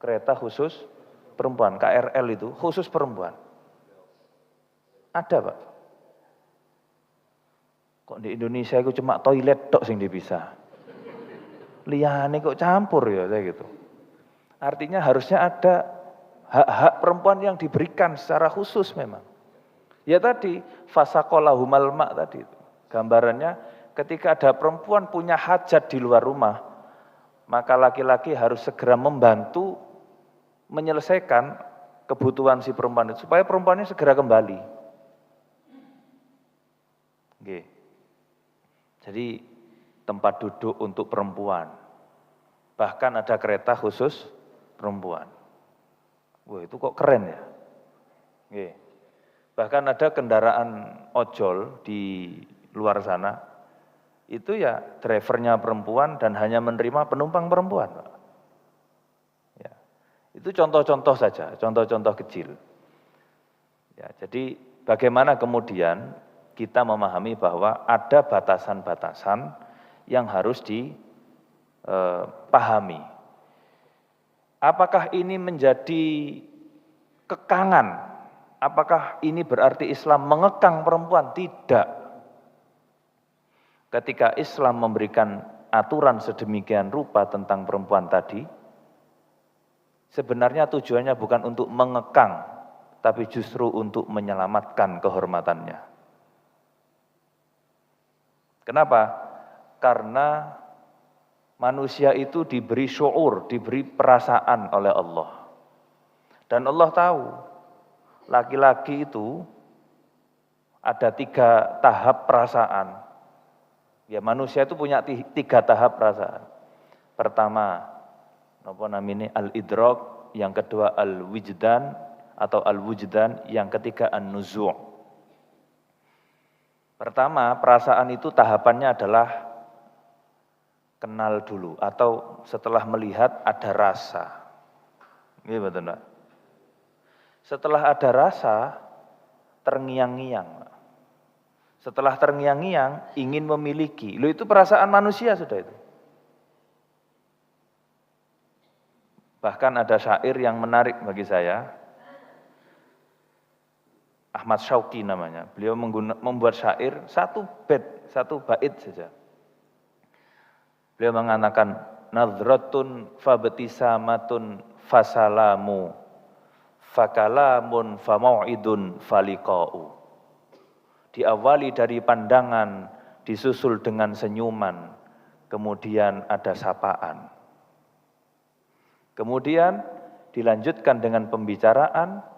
Kereta khusus perempuan, KRL itu khusus perempuan. Ada Pak. Kok di Indonesia itu cuma toilet tok sing dipisah. Liyane kok campur ya saya gitu. Artinya harusnya ada hak-hak perempuan yang diberikan secara khusus memang. Ya tadi fasaqalahumal ma' tadi itu. Gambarannya ketika ada perempuan punya hajat di luar rumah, maka laki-laki harus segera membantu menyelesaikan kebutuhan si perempuan itu supaya perempuannya segera kembali. Oke. Jadi tempat duduk untuk perempuan. Bahkan ada kereta khusus perempuan. Wah, itu kok keren ya. Oke. Bahkan ada kendaraan ojol di luar sana. Itu ya drivernya perempuan dan hanya menerima penumpang perempuan. Ya. Itu contoh-contoh saja, contoh-contoh kecil. Ya, jadi bagaimana kemudian kita memahami bahwa ada batasan-batasan yang harus dipahami. Apakah ini menjadi kekangan Apakah ini berarti Islam mengekang perempuan? Tidak. Ketika Islam memberikan aturan sedemikian rupa tentang perempuan tadi, sebenarnya tujuannya bukan untuk mengekang, tapi justru untuk menyelamatkan kehormatannya. Kenapa? Karena manusia itu diberi syuur, diberi perasaan oleh Allah. Dan Allah tahu, laki-laki itu ada 3 tahap perasaan. Ya, manusia itu punya 3 tahap perasaan. Pertama, apa namanya, al-idrak, yang kedua al-wijdan atau al-wujdan, yang ketiga an-nuzu'. Pertama, perasaan itu tahapannya adalah kenal dulu atau setelah melihat ada rasa. Iya betul enggak? Setelah ada rasa, terngiang-ngiang. Setelah terngiang-ngiang, ingin memiliki. Loh, itu perasaan manusia sudah itu. Bahkan ada syair yang menarik bagi saya. Ahmad Syauqi namanya. Beliau membuat syair 1 bait saja. Beliau mengatakan, nadratun fabtisamatun fasalamu fakalamun famau'idun faliqa'u. Diawali dari pandangan, disusul dengan senyuman, kemudian ada sapaan. Kemudian dilanjutkan dengan pembicaraan,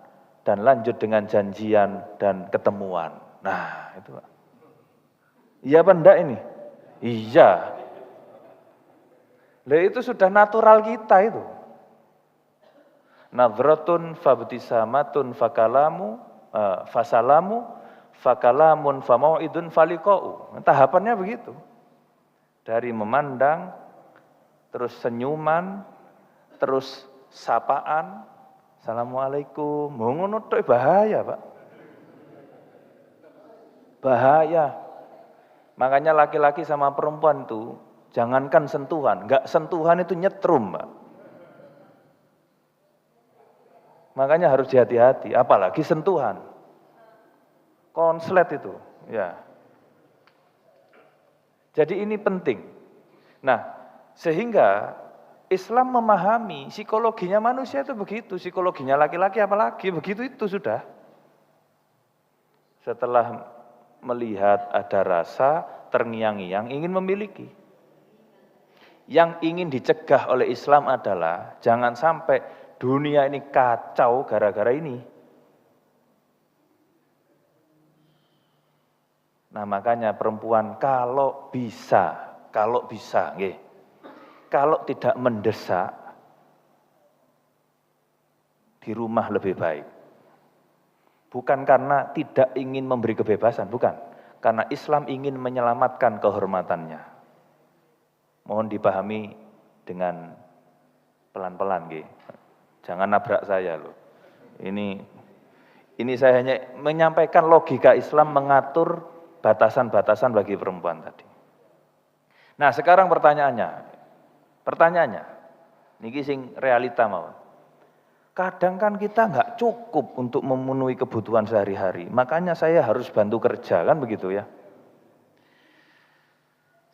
dan lanjut dengan janjian dan ketemuan. Nah, itu Pak. Iya apa enggak ini? Iya. Lah itu sudah natural kita itu. Nadratun fabtisamatun fakalamu fasalamu fakalamun famau'idun faliqa'u. Tahapannya begitu. Dari memandang, terus senyuman, terus sapaan, assalamualaikum, mau ngono tok bahaya, Pak. Bahaya. Makanya laki-laki sama perempuan itu jangankan sentuhan, enggak sentuhan itu nyetrum, Pak. Makanya harus hati-hati, apalagi sentuhan. Konslet itu, ya. Jadi ini penting. Nah, sehingga Islam memahami psikologinya manusia itu begitu, psikologinya laki-laki apalagi begitu itu sudah. Setelah melihat ada rasa terngiang-ngiang ingin memiliki. Yang ingin dicegah oleh Islam adalah jangan sampai dunia ini kacau gara-gara ini. Nah, makanya perempuan kalau bisa, nggih. Kalau tidak mendesak, di rumah lebih baik. Bukan karena tidak ingin memberi kebebasan, bukan. Karena Islam ingin menyelamatkan kehormatannya. Mohon dipahami dengan pelan-pelan, nggih. Jangan nabrak saya loh. Ini saya hanya menyampaikan logika Islam mengatur batasan-batasan bagi perempuan tadi. Nah, sekarang pertanyaannya, niki sing realita mawon. Kadang kan kita nggak cukup untuk memenuhi kebutuhan sehari-hari, makanya saya harus bantu kerja, kan begitu ya.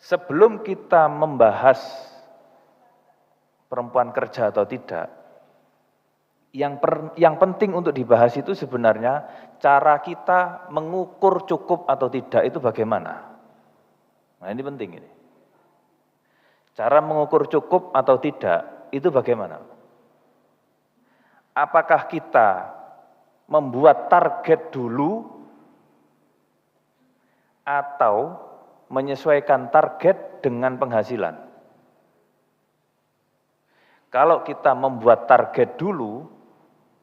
Sebelum kita membahas perempuan kerja atau tidak, yang penting untuk dibahas itu sebenarnya cara kita mengukur cukup atau tidak itu bagaimana. Nah, ini penting ini. Cara mengukur cukup atau tidak, itu bagaimana? Apakah kita membuat target dulu atau menyesuaikan target dengan penghasilan? Kalau kita membuat target dulu,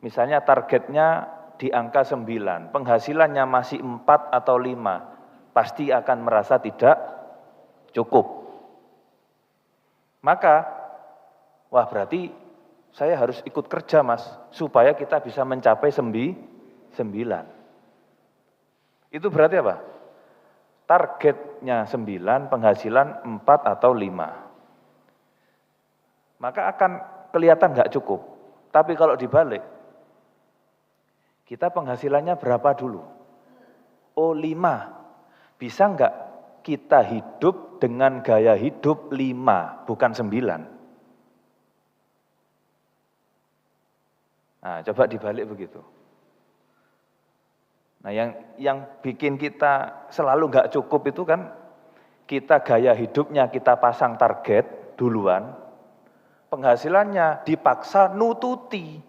misalnya targetnya di angka 9, penghasilannya masih 4 atau 5, pasti akan merasa tidak cukup. Maka, wah berarti saya harus ikut kerja mas, supaya kita bisa mencapai 9. Itu berarti apa? Targetnya 9, penghasilan 4 atau 5. Maka akan kelihatan nggak cukup. Tapi kalau dibalik, Kita penghasilannya berapa dulu? Oh 5. Bisa enggak kita hidup dengan gaya hidup 5, bukan 9? Nah, coba dibalik begitu. Nah, yang bikin kita selalu enggak cukup itu kan, kita gaya hidupnya kita pasang target duluan, penghasilannya dipaksa nututi.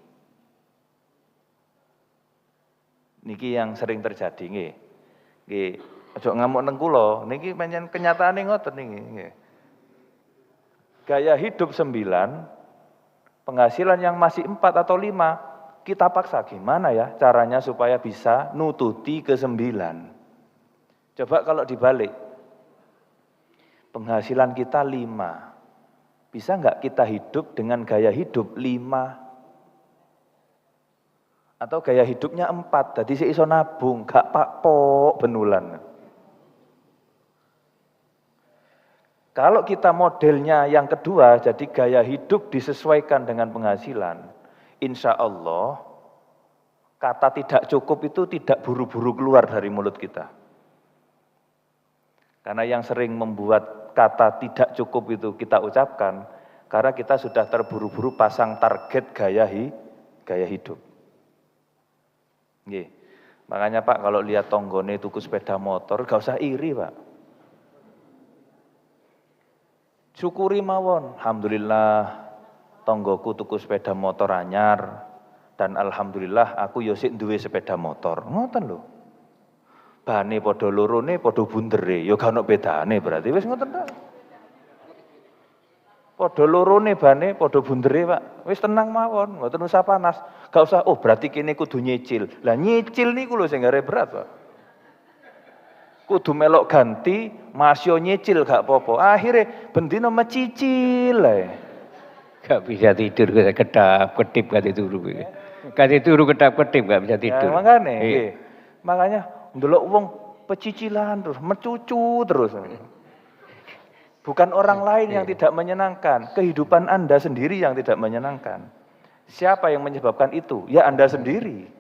Niki yang sering terjadi nggih. Nggih, aja ngamuk neng kula, niki pancen kenyataane ngoten niki nggih. Gaya hidup 9, penghasilan yang masih 4 atau 5, kita paksa gimana ya caranya supaya bisa nututi ke 9. Coba kalau dibalik, penghasilan kita 5, bisa enggak kita hidup dengan gaya hidup 5? Atau gaya hidupnya 4, jadi iso nabung, gak pakpok benulan. Kalau kita modelnya yang kedua, jadi gaya hidup disesuaikan dengan penghasilan, insya Allah kata tidak cukup itu tidak buru-buru keluar dari mulut kita. Karena yang sering membuat kata tidak cukup itu kita ucapkan, karena kita sudah terburu-buru pasang target gaya hidup. Nggih. Makanya Pak kalau lihat tonggone tuku sepeda motor gak usah iri Pak. Syukuri mawon, alhamdulillah tonggoku tuku sepeda motor anyar dan alhamdulillah aku yo sik duwe sepeda motor. Ngoten lho. Bane padha lorone padha bundere, yo gak ono bedane berarti wis ngoten ta. Padha lorone bane padha bundere Pak. Wis tenang mawon, mboten usah panas. Gak usah oh berarti kene kudu nyicil. Lah nyicil niku lho sing gare berat Pak. Kudu melok ganti, masih nyicil gak apa-apa. Akhirnya bendino mecicil ae. Gak bisa tidur, kedap-kedip gak turu. Gak turu kedap-kedip gak bisa tidur. Ya, makanya ndelok wong pecicilan terus, mencucu terus. Bukan orang lain yang tidak menyenangkan, kehidupan Anda sendiri yang tidak menyenangkan. Siapa yang menyebabkan itu? Ya Anda sendiri.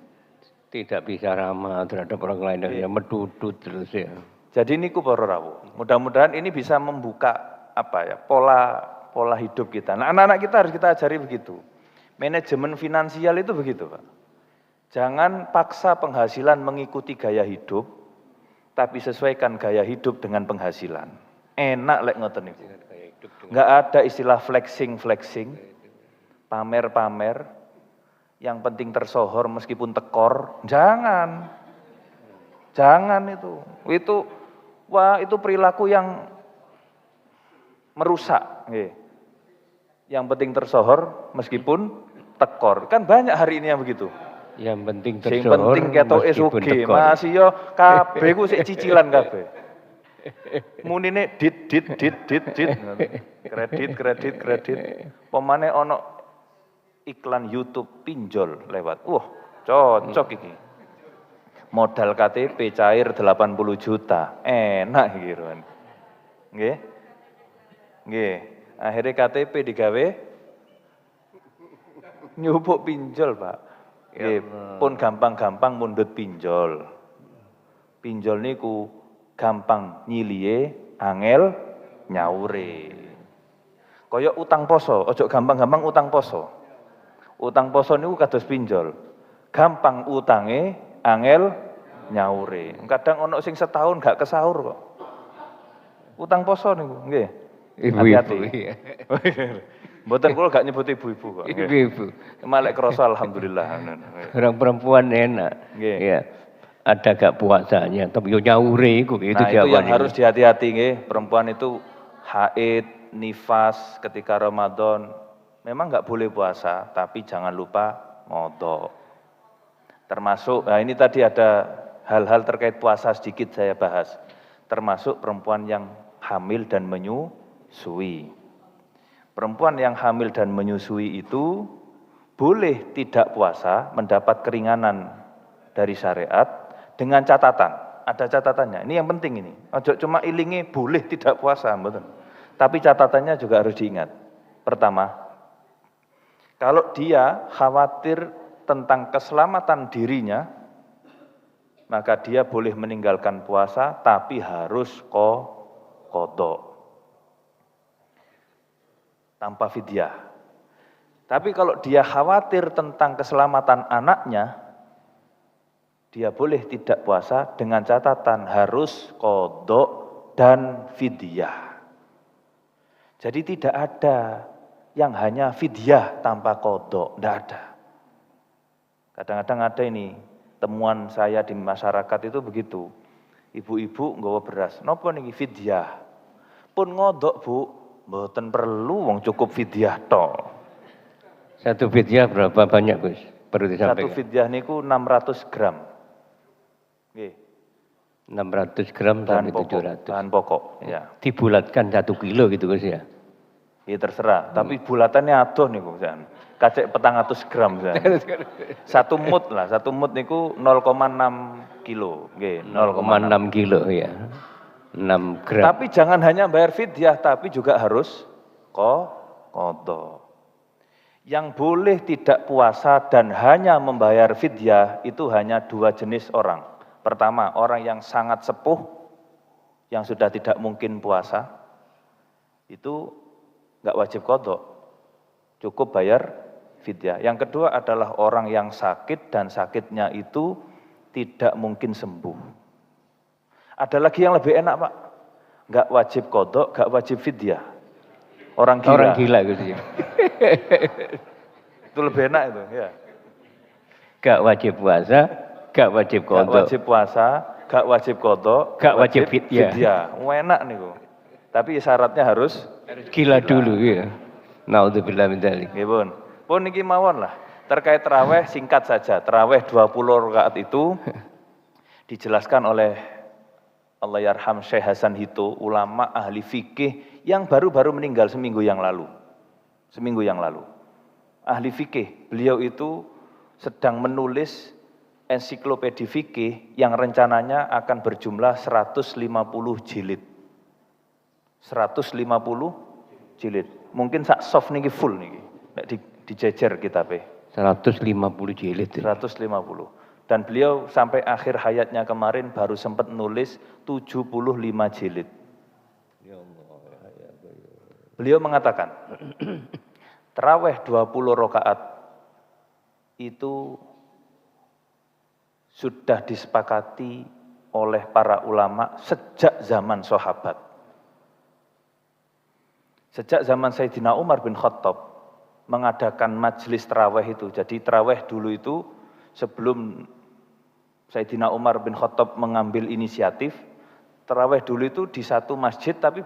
Tidak bisa ramah terhadap orang lain, ya medudut terus ya. Jadi niku para rawuh. Mudah-mudahan ini bisa membuka pola hidup kita. Nah, anak-anak kita harus kita ajari begitu. Manajemen finansial itu begitu, Pak. Jangan paksa penghasilan mengikuti gaya hidup, tapi sesuaikan gaya hidup dengan penghasilan. Enak lek ngoten niku. Enggak ada istilah flexing, pamer-pamer, yang penting tersohor meskipun tekor. Jangan itu. Itu perilaku yang merusak. Yang penting tersohor meskipun tekor. Kan banyak hari ini yang begitu. Yang penting tersohor Sing penting ketoke sugih. Masih yo kabeh ku sik cicilan kabeh. Munine dit. Kredit. Pemane ono iklan YouTube pinjol lewat. Wah, cocok iki. Modal KTP cair 80 juta. Enak iki, Ron. Nggih. Akhirnya KTP digawe nyubuk pinjol, Pak. Nggih, pun gampang-gampang mundut pinjol. Pinjol niku gampang nyiliye, angel nyaure. Kaya utang poso, ojo gampang-gampang utang poso. Utang poso niku kados pinjol. Gampang utange, angel nyaure. Kadang ono sing setahun gak kesahur kok. Utang poso niku, nggih. Hati-hati. Mboten kula gak nyebut ibu-ibu kok. Ibu-ibu. Malek krasa alhamdulillah. Orang perempuan enak. Nggih. Ya. Ada gak puasanya, tapi yo nyaure iku itu Nah, itu yang jawabannya. harus dihati-hati nggih. Perempuan itu haid, nifas ketika Ramadan. Memang nggak boleh puasa, tapi jangan lupa ngodok. Termasuk, nah ini tadi ada hal-hal terkait puasa sedikit saya bahas. Termasuk perempuan yang hamil dan menyusui. Perempuan yang hamil dan menyusui itu boleh tidak puasa, mendapat keringanan dari syariat dengan catatan. Ada catatannya. Ini yang penting ini. Ojo cuma ilingi boleh tidak puasa, betul. Tapi catatannya juga harus diingat. Pertama, kalau dia khawatir tentang keselamatan dirinya, maka dia boleh meninggalkan puasa, tapi harus qadha tanpa fidyah. Tapi kalau dia khawatir tentang keselamatan anaknya, dia boleh tidak puasa dengan catatan harus qadha dan fidyah. Jadi tidak ada yang hanya fidyah tanpa qadha, tidak ada. Kadang-kadang ada ini, temuan saya di masyarakat itu begitu. Ibu-ibu nggawa beras, napa niki fidyah? Pun ngodok, Bu, mboten perlu wong cukup fidyah tok. Satu fidyah berapa banyak, Gus? Perlu disampaikan. Satu fidyah niku 600 gram. Nggih. 600 gram sampai 700. Bahan pokok, ya. Dibulatkan 1 kilo gitu, Gus ya. Ya terserah, tapi bulatannya adoh niku, Jan. Kacek 400 gram, Jan. Satu mut lah, satu mut niku 0,6 kilo, nggih, 0,6 kilo ya. 6 gram. Tapi jangan hanya bayar fidyah, tapi juga harus qadha. Yang boleh tidak puasa dan hanya membayar fidyah itu hanya 2 jenis orang. Pertama, orang yang sangat sepuh, yang sudah tidak mungkin puasa, itu enggak wajib qadha, cukup bayar fidyah. Yang kedua adalah orang yang sakit dan sakitnya itu tidak mungkin sembuh. Ada lagi yang lebih enak, Pak. Enggak wajib qadha, enggak wajib fidyah. Orang gila. Orang gila gitu ya. Itu lebih enak itu, ya. Enggak wajib puasa, enggak wajib qadha. Enggak wajib puasa, enggak wajib qadha, enggak wajib fidyah. Enak niku. Tapi syaratnya harus gila dulu ya. Naudzubillah min dzalik. Nggih, Pun. Pun niki mawon lah. Terkait tarawih singkat saja. Tarawih 20 rakaat itu dijelaskan oleh Allahyarham Syekh Hasan Hito, ulama ahli fikih yang baru-baru meninggal seminggu yang lalu. Seminggu yang lalu. Ahli fikih, beliau itu sedang menulis ensiklopedi fikih yang rencananya akan berjumlah 150 jilid. 150 jilid. Mungkin sak soft niki full niki. Nek dijejer kitabe. 150 jilid. 150. Dan beliau sampai akhir hayatnya kemarin baru sempat nulis 75 jilid. Beliau mengatakan, tarawih 20 rakaat itu sudah disepakati oleh para ulama sejak zaman sahabat. Sejak zaman Sayyidina Umar bin Khattab mengadakan majelis tarawih itu. Jadi tarawih dulu itu sebelum Sayyidina Umar bin Khattab mengambil inisiatif, tarawih dulu itu di satu masjid tapi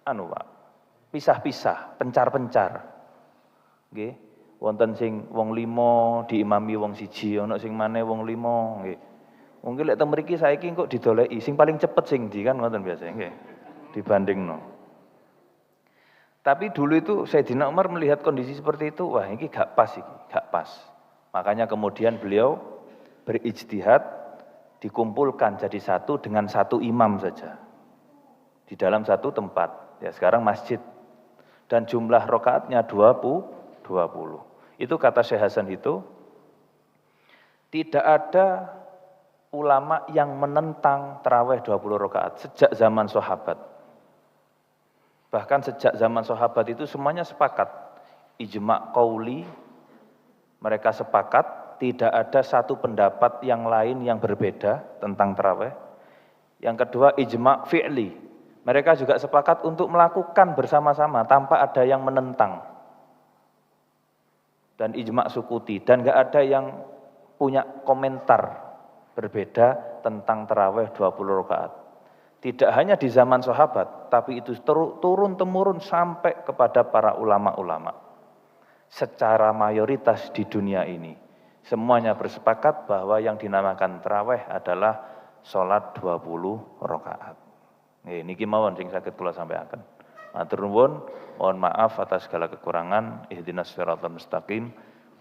Pak, pisah-pisah, pencar-pencar. Nggih, wonten sing wong 5 diimami wong 1, ana sing maneh wong 5, nggih. Mungkin lek teng mriki saiki kok didoleki sing paling cepet sing ndi kan ngoten biasa nggih. Dibandingno. Tapi dulu itu Sayyidina Umar melihat kondisi seperti itu, wah ini gak pas iki, gak pas. Makanya kemudian beliau berijtihad, dikumpulkan jadi satu dengan satu imam saja. Di dalam satu tempat, ya sekarang masjid. Dan jumlah rakaatnya 20. Itu kata Syekh Hasan itu, tidak ada ulama yang menentang tarawih 20 rakaat sejak zaman sahabat. Bahkan sejak zaman sahabat itu semuanya sepakat. Ijma' qauli, mereka sepakat, tidak ada satu pendapat yang lain yang berbeda tentang tarawih. Yang kedua, ijma' fi'li. Mereka juga sepakat untuk melakukan bersama-sama tanpa ada yang menentang. Dan ijma' sukuti. Dan enggak ada yang punya komentar berbeda tentang tarawih 20 rakaat. Tidak hanya di zaman sahabat, tapi itu turun-temurun sampai kepada para ulama-ulama. Secara mayoritas di dunia ini, semuanya bersepakat bahwa yang dinamakan tarawih adalah sholat 20 rakaat. Niki mawon sing saged kula sampaikan. Matur nuwun, mohon maaf atas segala kekurangan. Ihdinas siratal mustaqim.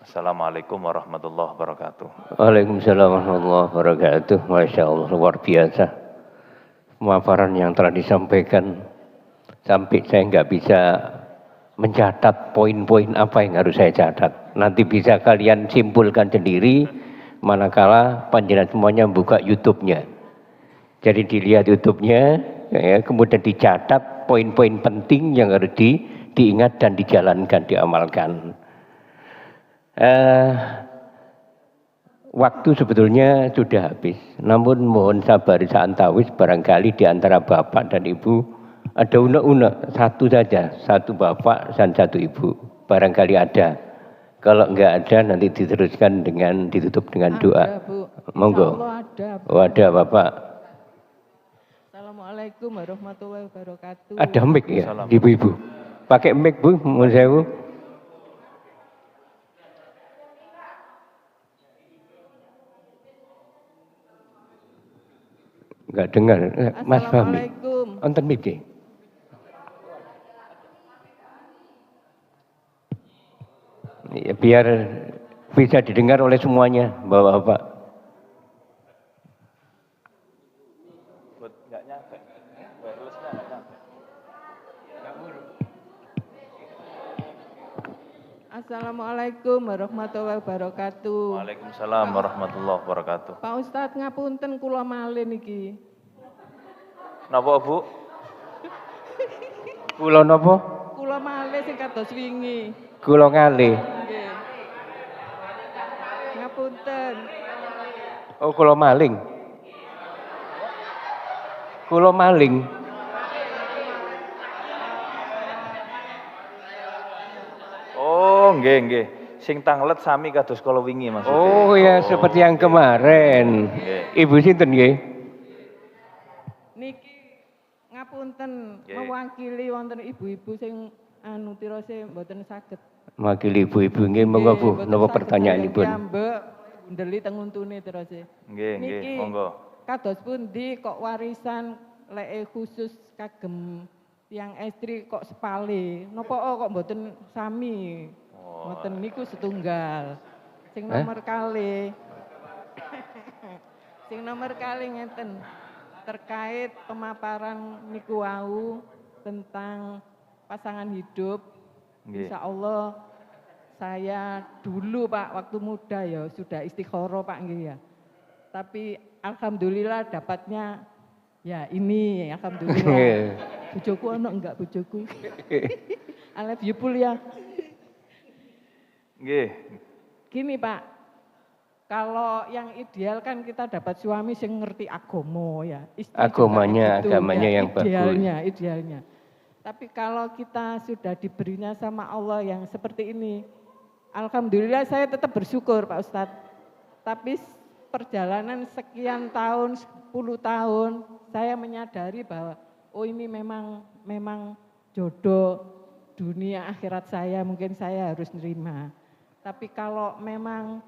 Assalamualaikum warahmatullahi wabarakatuh. Waalaikumsalam warahmatullahi wabarakatuh. Masya Allah, luar biasa. Pemaparan yang telah disampaikan sampai saya nggak bisa mencatat poin-poin apa yang harus saya catat. Nanti bisa kalian simpulkan sendiri manakala panjenengan semuanya buka YouTube-nya. Jadi dilihat YouTube-nya, ya, kemudian dicatat poin-poin penting yang harus diingat dan dijalankan, diamalkan. Waktu sebetulnya sudah habis, namun mohon sabar saantawis, barangkali di antara bapak dan ibu ada unek-unek, satu saja, satu bapak dan satu ibu, barangkali ada. Kalau enggak ada nanti diteruskan dengan ditutup dengan doa. Ada, Bu. Monggo. Insyaallah ada, Bu. Oh, ada Bapak. Assalamualaikum warahmatullahi wabarakatuh. Ada mic ya, ibu-ibu. Pakai mic Bu, mohon sewu. Enggak dengar, Mas Fahmi. Assalamualaikum. Onten mic ya? Ya, biar bisa didengar oleh semuanya, Bapak-bapak. Assalamualaikum warahmatullahi wabarakatuh. Waalaikumsalam warahmatullahi wabarakatuh. Pak Ustadz ngapunten kula malih niki. Napa, Bu? Kula napa? Kula malih sing kados wingi. Kula ngalih. Nggih. Ngapunten. Oh, kula maling. Kula maling. Oh, nggih. Sing tanglet sami kados kala wingi maksudnya. Oh ya, seperti yang kemarin. Nggih. Ibu sinten nggih? Niki ngapunten Nggih. mewakili wonten ibu-ibu sing anu tirose mboten saged. Mewakili ibu-ibu nggih, monggo Bu, napa pertanyaanipun? Mbak ndeli teng untune terose. Nggih, Niki monggo. kados pundi kok warisan leke khusus kagem tiang estri kok sepale? Napa kok mboten sami? Mboten niku setunggal. Sing nomor kali. Sing nomor kali ngeten. Terkait pemaparan niku wau tentang pasangan hidup. Nggih. Insya Allah saya dulu Pak waktu muda ya sudah istikharah Pak nggih ya. Tapi alhamdulillah dapatnya ya ini alhamdulillah. Bojoku ono enggak bojoku? I love you Pul ya. Nggih. Gini Pak, kalau yang ideal kan kita dapat suami yang ngerti agama ya. Istri Agamanya, juga begitu, agamanya ya, yang bagus. Idealnya. Tapi kalau kita sudah diberinya sama Allah yang seperti ini, alhamdulillah saya tetap bersyukur Pak Ustadz. Tapi perjalanan sekian tahun, 10 tahun, saya menyadari bahwa oh ini memang jodoh dunia akhirat saya, mungkin saya harus nerima. Tapi kalau memang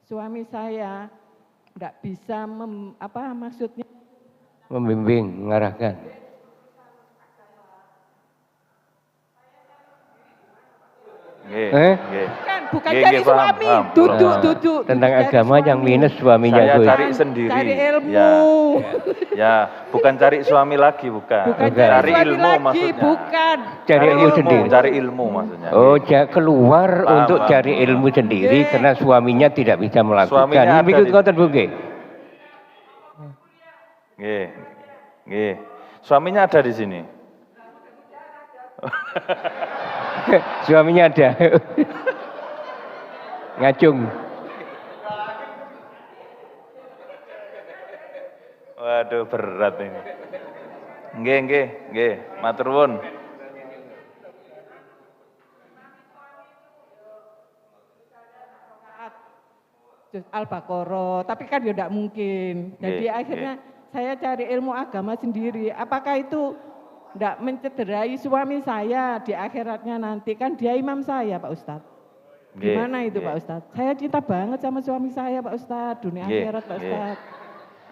suami saya enggak bisa maksudnya Membimbing, mengarahkan. Nggih. bukan Nggih, cari nggih, paham, suami, paham. duduk. Tentang Cari agama yang suami. minus suaminya Saya Bu. cari sendiri. Cari ilmu. Ya, bukan cari suami lagi, bukan. Bukan Bukan. cari Cari suami ilmu lagi, maksudnya. bukan. Cari ilmu sendiri. Cari ilmu maksudnya. Oh, keluar Paham, untuk paham. cari ilmu sendiri Nggih. karena suaminya tidak bisa melakukan. Suaminya ada Mikut di- ngoten Bu nggih. Nggih. Suaminya ada di sini. Suaminya ada. Ngacung. Waduh, berat ini. Nggih. Matur nuwun. Al-Baqarah, tapi kan ya tidak mungkin. Jadi Nggih, akhirnya saya cari ilmu agama sendiri. Apakah itu tidak mencederai suami saya di akhiratnya nanti? Kan dia imam saya Pak Ustadz. Nggih, Gimana itu nggih. Pak Ustadz? Saya cinta banget sama suami saya Pak Ustadz, dunia Nggih, akhirat Pak nggih. Ustadz.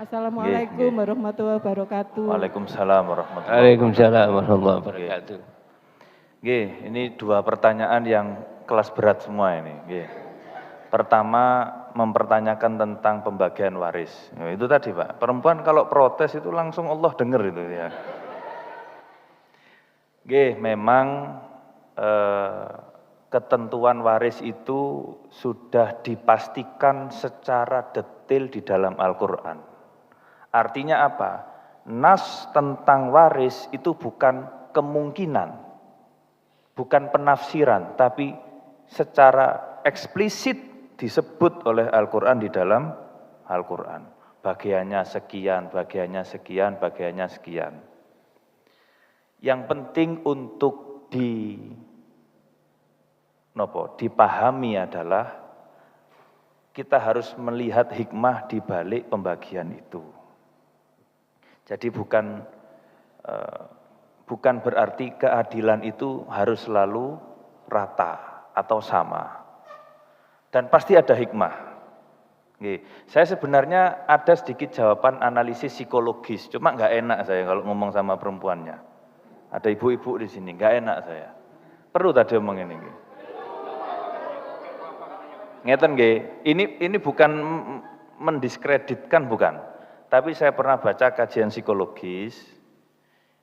Assalamualaikum nggih. warahmatullahi wabarakatuh. Waalaikumsalam warahmatullahi wabarakatuh. Waalaikumsalam warahmatullahi wabarakatuh. Nggih, ini dua pertanyaan yang kelas berat semua ini. Nggih. Pertama, mempertanyakan tentang pembagian waris. Nah, itu tadi Pak, perempuan kalau protes itu langsung Allah dengar itu ya. Nggih, memang ketentuan waris itu sudah dipastikan secara detail di dalam Al-Quran. Artinya apa? Nas tentang waris itu bukan kemungkinan, bukan penafsiran, tapi secara eksplisit disebut oleh Al-Quran di dalam Al-Quran. Bagiannya sekian, bagiannya sekian, bagiannya sekian. Yang penting untuk dipahami adalah kita harus melihat hikmah di balik pembagian itu. Jadi bukan berarti keadilan itu harus selalu rata atau sama. Dan pasti ada hikmah. Saya sebenarnya ada sedikit jawaban analisis psikologis, cuma nggak enak saya kalau ngomong sama perempuannya. Ada ibu-ibu di sini, nggak enak saya. Perlu tadi omong ini. Ngeten nggih, ini bukan mendiskreditkan, bukan. Tapi saya pernah baca kajian psikologis.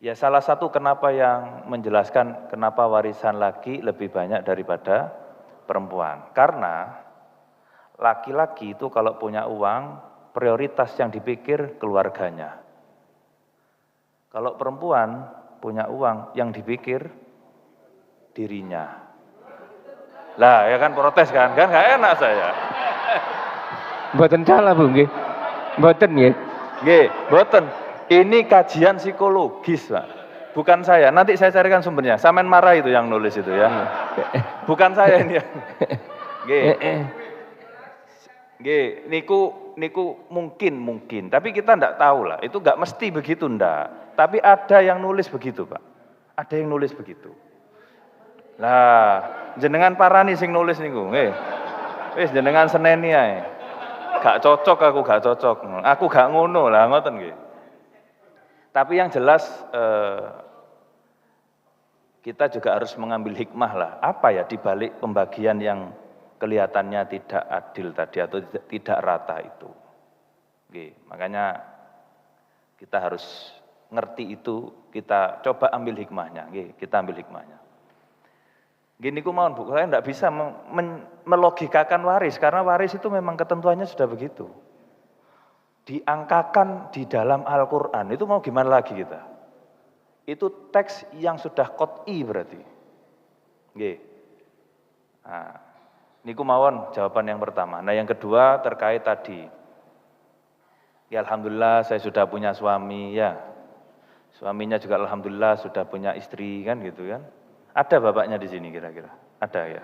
Ya salah satu kenapa yang menjelaskan kenapa warisan laki lebih banyak daripada perempuan. Karena laki-laki itu kalau punya uang, prioritas yang dipikir keluarganya. Kalau perempuan punya uang, yang dipikir dirinya. Lah, ya kan protes kan nggak enak saya. Mboten salah, Bu nggih. Mboten nggih. Nggih, mboten. Ini kajian psikologis, Pak. Bukan saya. Nanti saya carikan sumbernya. Samen marah itu yang nulis itu ya. Bukan saya ini. Nggih. Nggih, niku mungkin, tapi kita ndak tahu lah. Itu nggak mesti begitu ndak. Tapi ada yang nulis begitu, Pak. Ada yang nulis begitu. Lah, jenengan parani sing nulis niku, nggih. Wis jenengan seneni ae. Gak cocok aku, gak cocok. Aku gak ngono lah, ngoten nggih. Tapi yang jelas kita juga harus mengambil hikmah lah. Apa ya di balik pembagian yang kelihatannya tidak adil tadi atau tidak rata itu. Nggih, makanya kita harus ngerti itu, kita coba ambil hikmahnya, nggih, kita ambil hikmahnya. Gini ku mohon Bu, saya tidak bisa melogikakan waris, karena waris itu memang ketentuannya sudah begitu. Diangkakan di dalam Al-Quran, itu mau gimana lagi kita? Itu teks yang sudah qot'i berarti. Nggih. Nah, niku mawon jawaban yang pertama. Nah yang kedua terkait tadi. Ya alhamdulillah saya sudah punya suami ya. Suaminya juga alhamdulillah sudah punya istri kan gitu kan. Ada bapaknya di sini kira-kira? Ada ya.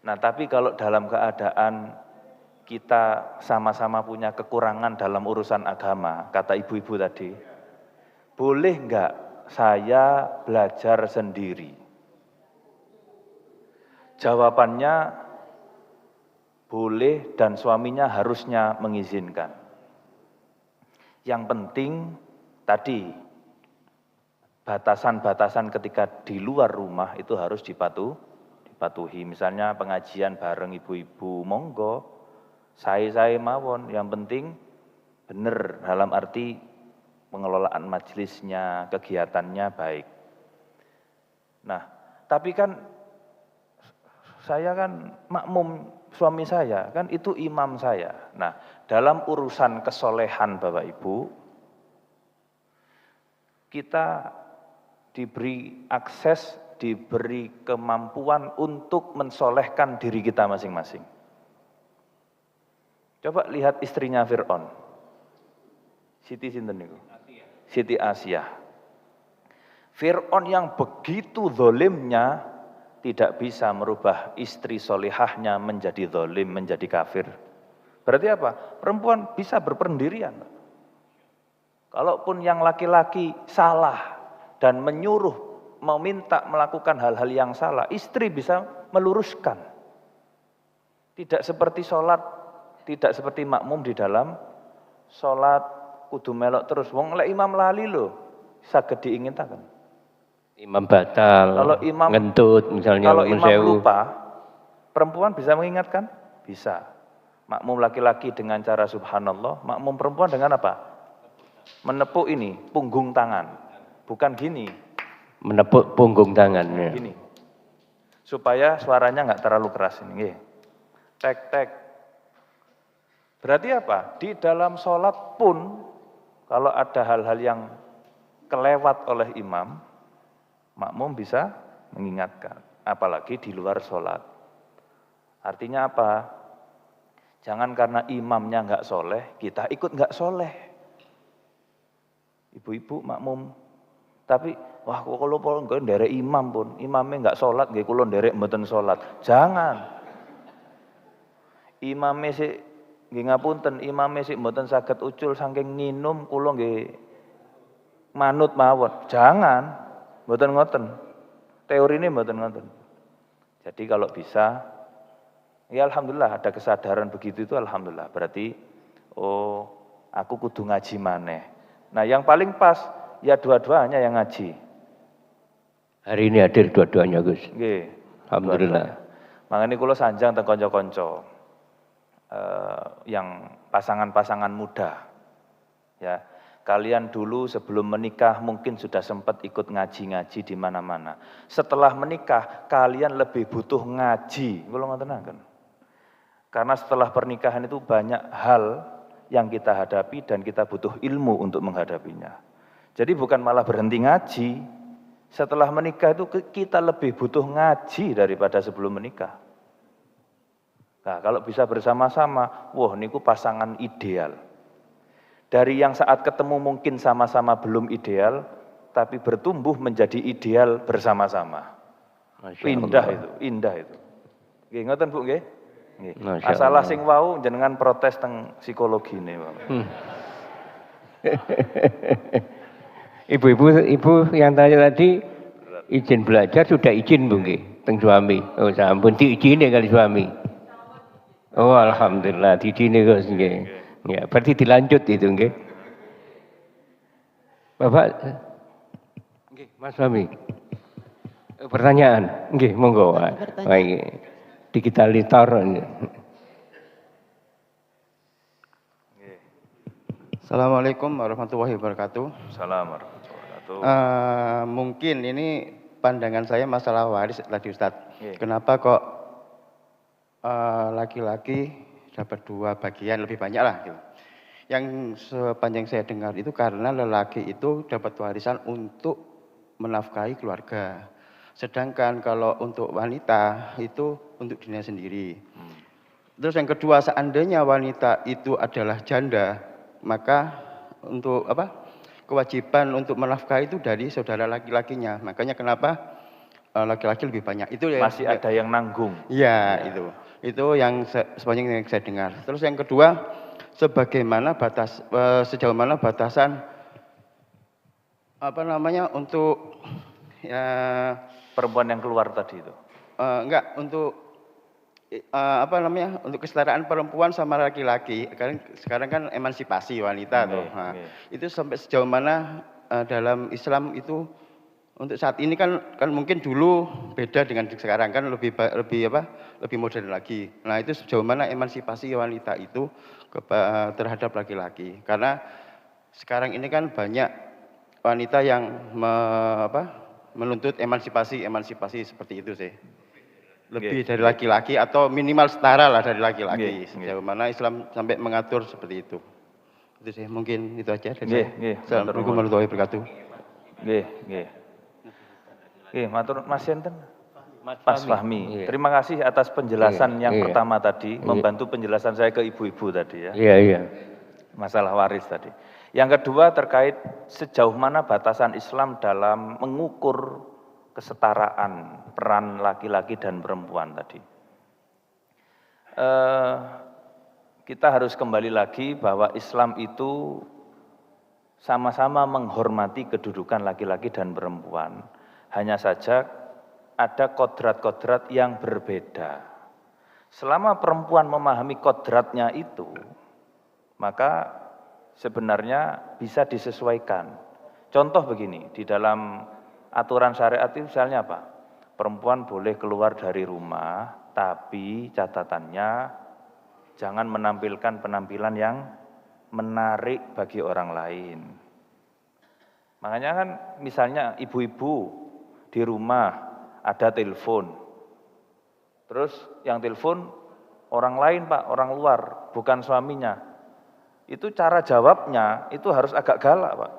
Nah, tapi kalau dalam keadaan kita sama-sama punya kekurangan dalam urusan agama, kata ibu-ibu tadi, boleh enggak saya belajar sendiri? Jawabannya boleh dan suaminya harusnya mengizinkan. Yang penting tadi batasan-batasan ketika di luar rumah itu harus dipatuhi. Misalnya pengajian bareng ibu-ibu, monggo, saya mawon. Yang penting benar dalam arti pengelolaan majelisnya, kegiatannya baik. Nah, tapi kan saya kan makmum suami saya, kan itu imam saya. Nah, dalam urusan kesolehan Bapak Ibu, kita diberi akses, diberi kemampuan untuk mensolehkan diri kita masing-masing. Coba lihat istrinya Fir'aun. Siti sinten niku? Siti Asia. Fir'aun yang begitu zalimnya tidak bisa merubah istri solihahnya menjadi zalim, menjadi kafir. Berarti apa? Perempuan bisa berpendirian. Kalaupun yang laki-laki salah dan menyuruh, meminta melakukan hal-hal yang salah, istri bisa meluruskan. Tidak seperti sholat, tidak seperti makmum di dalam sholat, kudu melok terus. Wong lek imam lali lho, saged diingintaken. Imam batal, kalau imam ngentut misalnya. Kalau imam lupa, perempuan bisa mengingatkan? Bisa. Makmum laki-laki dengan cara subhanallah, makmum perempuan dengan apa? Menepuk ini, punggung tangan. Bukan gini. Menepuk punggung tangan. Ya. Gini. supaya suaranya nggak terlalu keras ini. Nggih. Tek tek. Berarti apa? Di dalam sholat pun kalau ada hal-hal yang kelewat oleh imam, makmum bisa mengingatkan. Apalagi di luar sholat. Artinya apa? Jangan karena imamnya nggak soleh, kita ikut nggak soleh. Ibu-ibu makmum. Tapi, wah kalau nggak nderek imam pun, imamnya nggak sholat, nggak kulo nderek mboten sholat. Jangan. Imamnya sih nggih ngapunten, imamnya sih mboten saged ucul saking nginum, kulo nggih manut mawon. Jangan. Mboten ngoten. Teori ini mboten ngoten. Jadi kalau bisa, ya alhamdulillah ada kesadaran begitu itu alhamdulillah. Berarti, oh aku kudu ngaji maneh. Nah yang paling pas, ya dua-duanya yang ngaji. Hari ini hadir dua-duanya, Gus. Nggih. Alhamdulillah. Makanya kula sanjang teng kanca-kanca yang pasangan-pasangan muda. Ya. Kalian dulu sebelum menikah mungkin sudah sempat ikut ngaji-ngaji di mana-mana. Setelah menikah kalian lebih butuh ngaji. Kula ngoten. Karena setelah pernikahan itu banyak hal yang kita hadapi dan kita butuh ilmu untuk menghadapinya. Jadi bukan malah berhenti ngaji. Setelah menikah itu kita lebih butuh ngaji daripada sebelum menikah. Nah, kalau bisa bersama-sama, wah niku pasangan ideal. Dari yang saat ketemu mungkin sama-sama belum ideal, tapi bertumbuh menjadi ideal bersama-sama. Indah itu, indah itu. Nggih ngoten Bu nggih? Nggih. Masalah sing wau jenengan protes teng psikologi ne, Pak. Ibu yang tanya tadi izin belajar sudah izin Bu nggih teng suami. Oh sampun diizini kali suami. Oh alhamdulillah diizini Gus nggih. Ya, berarti dilanjut itu nggih. Bapak nggih, Mas Suami. Pertanyaan, nggih, monggo. Baik. Digitalitor. Assalamualaikum warahmatullahi wabarakatuh. Assalamualaikum warahmatullahi wabarakatuh. Mungkin ini pandangan saya masalah waris tadi Ustadz. Kenapa kok laki-laki dapat 2 bagian lebih banyak lah gitu. Yang sepanjang saya dengar itu karena lelaki itu dapat warisan untuk menafkahi keluarga. Sedangkan kalau untuk wanita itu untuk dirinya sendiri. Terus yang kedua, seandainya wanita itu adalah janda, maka untuk kewajiban untuk menafkahi itu dari saudara laki-lakinya. Makanya kenapa laki-laki lebih banyak. Itu masih ada yang nanggung. Iya, ya. Itu yang sepanjang yang saya dengar. Terus yang kedua, sejauh mana batasan untuk ya perempuan yang keluar tadi itu? Enggak, untuk untuk kesetaraan perempuan sama laki-laki. Sekarang kan emansipasi wanita tuh. Nah, itu sampai sejauh mana dalam Islam itu untuk saat ini kan mungkin dulu beda dengan sekarang kan lebih modern lagi. Nah, itu sejauh mana emansipasi wanita itu terhadap laki-laki. Karena sekarang ini kan banyak wanita yang menuntut emansipasi seperti itu sih. Lebih dari laki-laki atau minimal setara lah dari laki-laki. Sejauh mana Islam sampai mengatur seperti itu. Itu sih, mungkin itu aja dari saya. Assalamualaikum warahmatullahi wabarakatuh. Nggih. Matur Mas Yenten. Mas Fahmi. Terima kasih atas penjelasan yang pertama tadi, membantu penjelasan saya ke ibu-ibu tadi ya. Iya. Masalah waris tadi. Yang kedua terkait sejauh mana batasan Islam dalam mengukur kesetaraan peran laki-laki dan perempuan tadi. Kita harus kembali lagi bahwa Islam itu sama-sama menghormati kedudukan laki-laki dan perempuan. Hanya saja ada kodrat-kodrat yang berbeda. Selama perempuan memahami kodratnya itu, maka sebenarnya bisa disesuaikan. Contoh begini, di dalam aturan syariat itu misalnya apa? Perempuan boleh keluar dari rumah, tapi catatannya jangan menampilkan penampilan yang menarik bagi orang lain. Makanya kan misalnya ibu-ibu di rumah ada telepon, Terus yang telepon orang lain Pak, orang luar, bukan suaminya. Itu cara jawabnya itu harus agak galak Pak.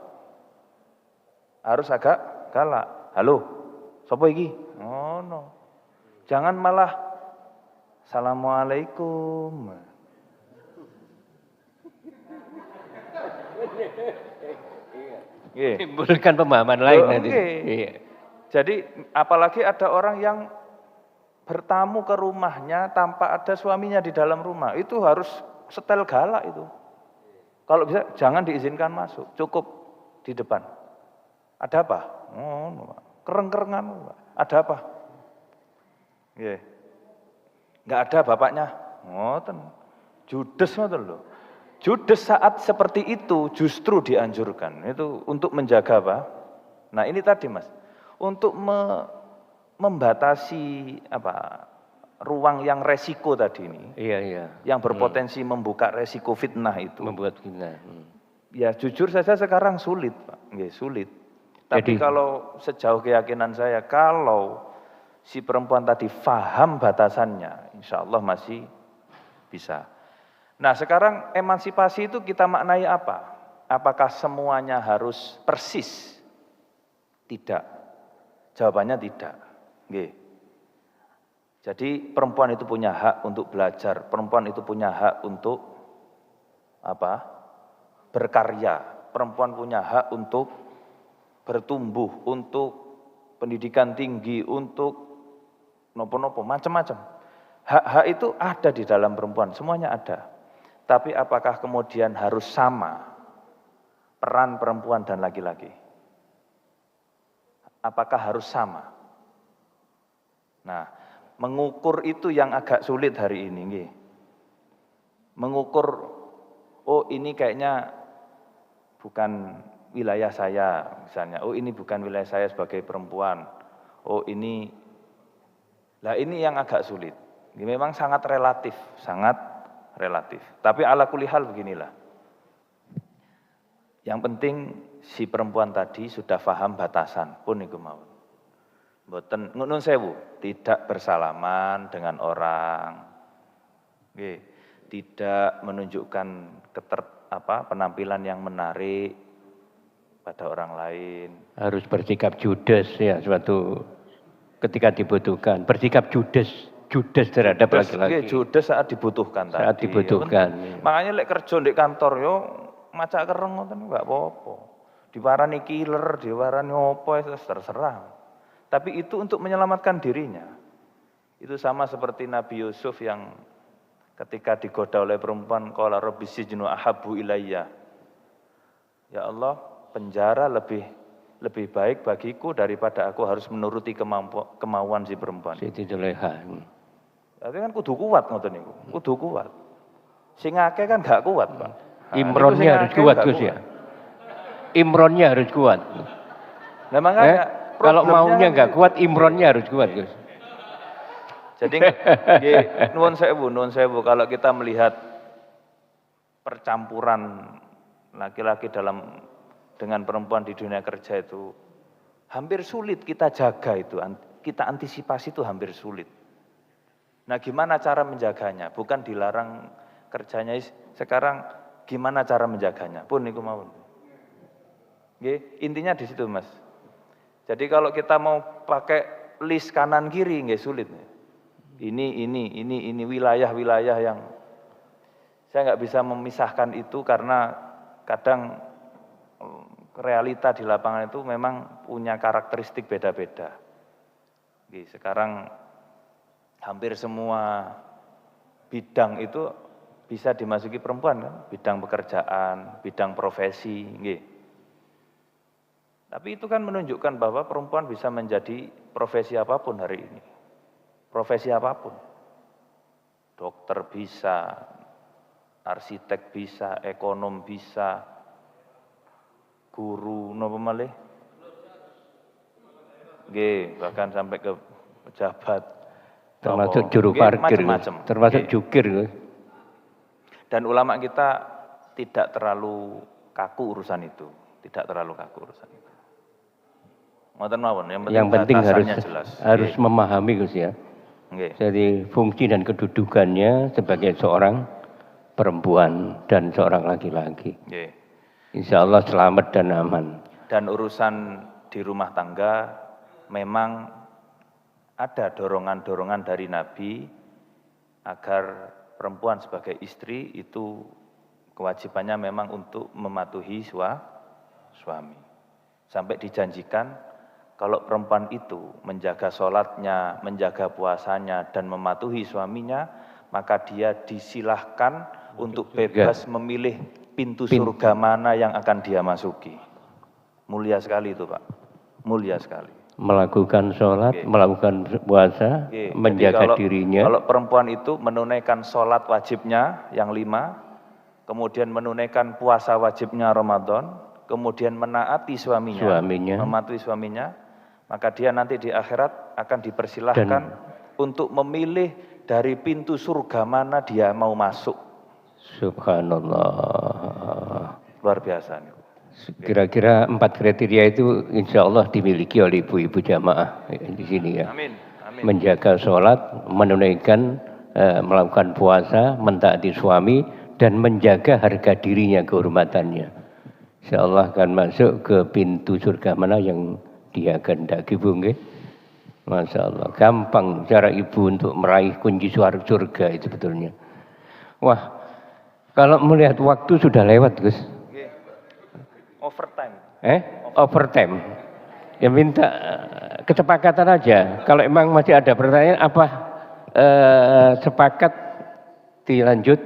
Harus agak galak. Halo, sapa iki? Oh no. Jangan malah Assalamualaikum. Iya. Timbulkan pemahaman lain nanti. Oke. Iya. Jadi apalagi ada orang yang bertamu ke rumahnya tanpa ada suaminya di dalam rumah, itu harus setel galak itu. Kalau bisa jangan diizinkan masuk, cukup di depan. Ada apa? Oh, kereng-kerengan. Ada apa? Iya. Enggak ada bapaknya. Ngoten. Judes ngoten lho. Judes saat seperti itu justru dianjurkan. Itu untuk menjaga apa? Nah, ini tadi Mas. Untuk membatasi apa? Ruang yang resiko tadi ini. Iya, iya. Yang berpotensi membuka resiko fitnah itu. Membuat fitnah. Ya jujur saja sekarang sulit, Pak. Nggih, sulit. Tapi Jadi, kalau sejauh keyakinan saya, kalau si perempuan tadi paham batasannya, insya Allah masih bisa. Nah sekarang emansipasi itu kita maknai apa? Apakah semuanya harus persis? Tidak. Jawabannya tidak. Nggih. Jadi perempuan itu punya hak untuk belajar, perempuan itu punya hak untuk apa? Berkarya, perempuan punya hak untuk bertumbuh, untuk pendidikan tinggi, untuk nopo-nopo, macam-macam. Hak-hak itu ada di dalam perempuan, semuanya ada. Tapi apakah kemudian harus sama peran perempuan dan laki-laki? Apakah harus sama? Nah, mengukur itu yang agak sulit hari ini. Nggih. Mengukur, oh ini kayaknya bukan wilayah saya misalnya, oh ini bukan wilayah saya sebagai perempuan, oh ini, lah ini yang agak sulit. Ini memang sangat relatif, tapi ala kulihal beginilah. Yang penting si perempuan tadi sudah paham batasan pun iku mawon. Mboten nun sewu, tidak bersalaman dengan orang. Nggih, tidak menunjukkan penampilan yang menarik pada orang lain. harus bersikap judes ya suatu ketika dibutuhkan. Bersikap judes terhadap laki-laki. Judes saat dibutuhkan tadi. Saat dibutuhkan. Ya. Makanya lek kerja di kantor yo macak kereng ngoten enggak apa-apa. Diwarani killer, diwarani opo terserah. Tapi itu untuk menyelamatkan dirinya. Itu sama seperti Nabi Yusuf yang ketika digoda oleh perempuan, qala rabbi sijnu ahabbu ilayya. Ya Allah, penjara lebih baik bagiku daripada aku harus menuruti kemauan si perempuan. Siti Zuleha. Tapi kan kudu kuat ngoten niku, kudu kuat. Sing akeh kan gak kuat, Pak. Nah, Imronnya harus kuat Gus ya. Imronnya harus kuat. Nah, makanya kalau maunya nggak kuat, imronnya harus kuat Gus. Jadi nuwun sewu kalau kita melihat percampuran laki-laki dengan perempuan di dunia kerja itu hampir sulit kita jaga itu, kita antisipasi itu hampir sulit. Nah, gimana cara menjaganya? Bukan dilarang kerjanya sekarang, gimana cara menjaganya? Pun niku mawon. Nggih, intinya di situ, Mas. Jadi kalau kita mau pakai list kanan kiri nggih sulit. Ini wilayah-wilayah yang saya nggak bisa memisahkan itu karena kadang realita di lapangan itu memang punya karakteristik beda-beda. Sekarang hampir semua bidang itu bisa dimasuki perempuan kan, bidang pekerjaan, bidang profesi, nggih. Tapi itu kan menunjukkan bahwa perempuan bisa menjadi profesi apapun hari ini. Profesi apapun. Dokter bisa, arsitek bisa, ekonom bisa, guru napa malih? Nggih, bahkan sampai ke pejabat. Termasuk juru parkir, termasuk jukir. Dan ulama kita tidak terlalu kaku urusan itu, Ngoten mawon, yang penting harus jelas. memahami Gus ya. Nggih. Jadi fungsi dan kedudukannya sebagai seorang perempuan dan seorang laki-laki. Nggih. Insya Allah selamat dan aman. Dan urusan di rumah tangga memang ada dorongan-dorongan dari Nabi agar perempuan sebagai istri itu kewajibannya memang untuk mematuhi suami. Sampai dijanjikan kalau perempuan itu menjaga sholatnya, menjaga puasanya, dan mematuhi suaminya, maka dia disilahkan untuk bebas memilih pintu surga mana yang akan dia masuki. Mulia sekali itu Pak, mulia sekali. Melakukan sholat, melakukan puasa, menjaga Jadi dirinya. Kalau perempuan itu menunaikan sholat wajibnya yang 5, kemudian menunaikan puasa wajibnya Ramadan, kemudian menaati suaminya, mematuhi suaminya, maka dia nanti di akhirat akan dipersilahkan untuk memilih dari pintu surga mana dia mau masuk. Subhanallah. Luar biasa nih. Kira-kira 4 kriteria itu insya Allah dimiliki oleh ibu-ibu jamaah di sini ya. Amin. Amin. Menjaga sholat, menunaikan, melakukan puasa, mentaati suami, dan menjaga harga dirinya, kehormatannya. Insya Allah akan masuk ke pintu surga mana yang dia kehendaki, Bu. Masya Allah, gampang cara ibu untuk meraih kunci surga itu betulnya. Wah, kalau melihat waktu sudah lewat, Gus. Overtime. Overtime. Ya minta kesepakatan aja. Kalau emang masih ada pertanyaan, apa sepakat dilanjut?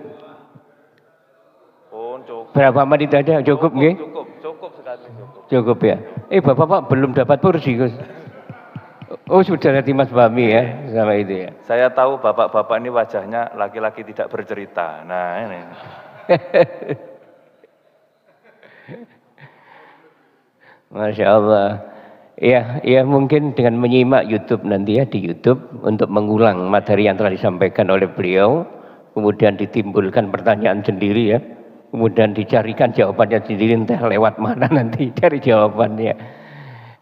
Oh, cukup. Berapa menit aja? Cukup nggih? Cukup sekali cukup. Cukup ya. Bapak belum dapat kursi, Gus. Oh, sudah dari Mas Bami ya, sama itu ya. Saya tahu bapak-bapak ini wajahnya laki-laki tidak bercerita. Nah, ini. Masya Allah. Ya mungkin dengan menyimak YouTube nanti ya, di YouTube untuk mengulang materi yang telah disampaikan oleh beliau, kemudian ditimbulkan pertanyaan sendiri ya, kemudian dicarikan jawabannya sendiri, entah lewat mana nanti cari jawabannya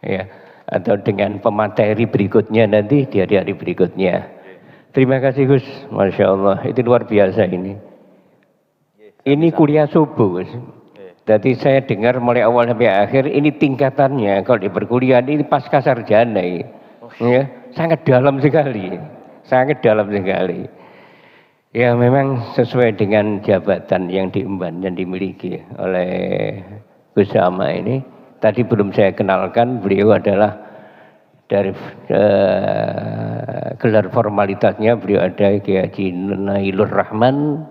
ya, atau dengan pemateri berikutnya nanti di hari-hari berikutnya. Terima kasih Gus, Masya Allah, itu luar biasa ini. Ini kuliah subuh Gus. Jadi saya dengar mulai awal sampai akhir ini tingkatannya kalau di perkuliahan ini pasca sarjana ya, sangat dalam sekali, sangat dalam sekali. Ya memang sesuai dengan jabatan yang diemban dan dimiliki oleh Gus Ama ini. Tadi belum saya kenalkan, beliau adalah dari gelar formalitasnya beliau ada Kiai Haji Nailur Rahman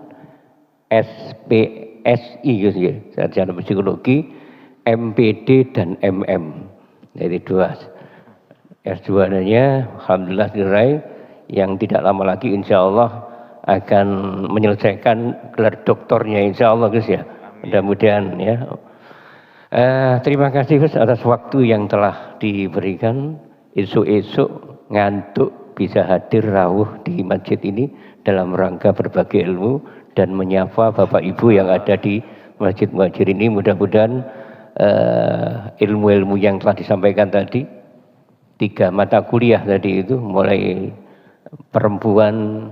SPSI gitu ya, sarjana psikologi, MPD dan MM. Jadi 2 S2-nya alhamdulillah diraih, yang tidak lama lagi insya Allah akan menyelesaikan gelar doktornya insya Allah Gus ya. Mudah-mudahan ya. Terima kasih Gus atas waktu yang telah diberikan. Esok-esok ngantuk bisa hadir rawuh di masjid ini dalam rangka berbagi ilmu dan menyapa Bapak Ibu yang ada di Masjid Muhajir ini. Mudah-mudahan ilmu-ilmu yang telah disampaikan tadi, 3 mata kuliah tadi itu, mulai perempuan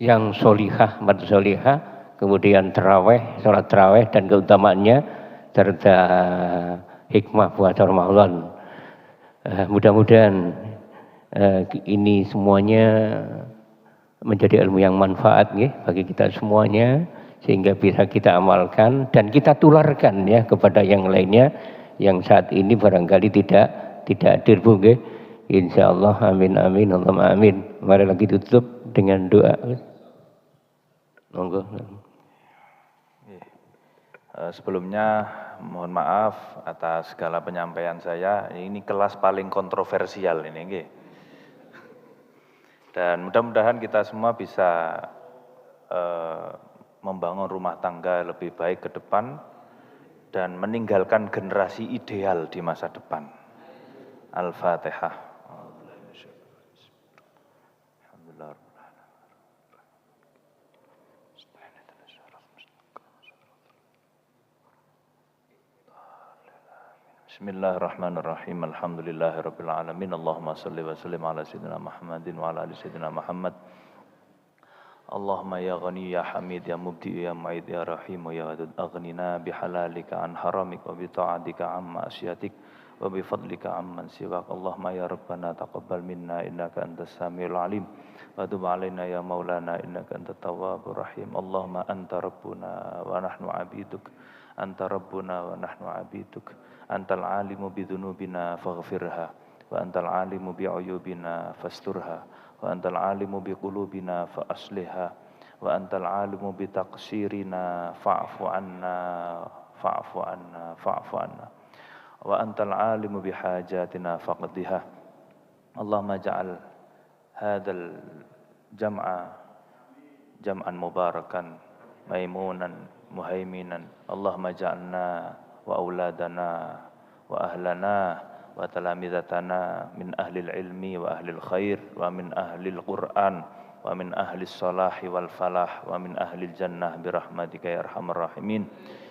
yang solihah, mata solihah, kemudian terawih, sholat terawih dan keutamaannya, serta hikmah puasa Ramadan. Mudah-mudahan ini semuanya menjadi ilmu yang manfaat bagi kita semuanya, sehingga bisa kita amalkan dan kita tularkan ya kepada yang lainnya yang saat ini barangkali tidak hadir Bu. Insyaallah, amin amin Allahumma amin. Mari lagi tutup dengan doa. Monggo. Sebelumnya mohon maaf atas segala penyampaian saya. Ini kelas paling kontroversial ini nggih. Dan mudah-mudahan kita semua bisa membangun rumah tangga lebih baik ke depan dan meninggalkan generasi ideal di masa depan. Al-Fatihah. Bismillahirrahmanirrahim. Alhamdulillahirabbil alamin. Allahumma shalli wa sallim ala sayyidina Muhammadin wa ala ali sayyidina Muhammad. Allahumma ya ghani ya hamid ya mubdi ya mu'id ya rahim ya wadud aghnina bihalalika an haramik wa bi ta'atika amma asyatik wa bi fadlika amman siwak. Allahumma ya rabbana taqabbal minna innaka antas samiul alim wa tub alaina ya maulana innaka antat tawwabur rahim. Allahumma anta rabbuna wa nahnu abiduk, anta rabbuna wa nahnu abiduk, antal alimu bidhunubina faghfirha wa antal alimu bi'uyubina fasturha wa antal alimu biqulubina fa asliha wa antal alimu bitaqsirina fa'fu anna fa'fu anna fa'fu anna wa antal alimu bihajatina faqdiha. Allahumma ja'al hadzal jam'a jam'an mubarakan maimunan muhaiminan. Allahumma ja'alna wa auladana wa ahlana wa talamidatana min ahlil ilmi wa ahlil khair wa min ahlil Qur'an wa min ahlis salahi wal falah wa min ahlil jannah birahmatika ya arhamar rahimin.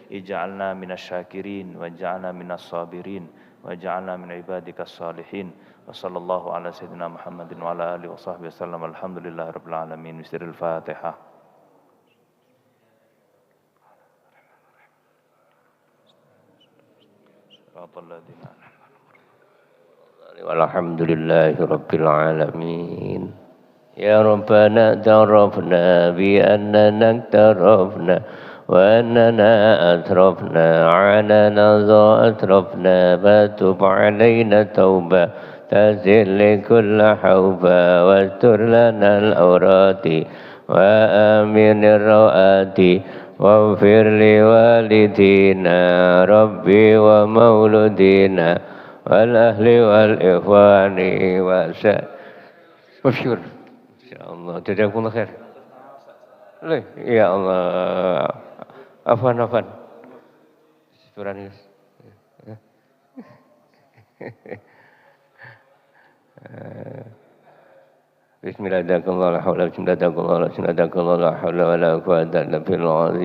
Ij'alna minasyakirin wa ja'alna minas sabirin wa ja'alna min ibadikas salihin. Wa sallallahu ala sayyidina Muhammadin wa ala alihi wa sahbihi wasallam. Alhamdulillahirabbil alamin. Bismillahil Fatihah. Walhamdulillahi rabbil alamin. Ya Rabbana tarafna bi annana tarafna wa annana atrafna alana atrafna batub alaina tauba tazil kulla hauba wastur lana al-awrati wa amin ar-rawati waghfir li walidina rabbi wa mauludina wal ahli wal ikhwani wa masyhur. Insyaallah jazakumullah khair. Ya Allah. Afwan. Surani. Bismillahirrahmanirrahim. La haula wala quwwata illa billah.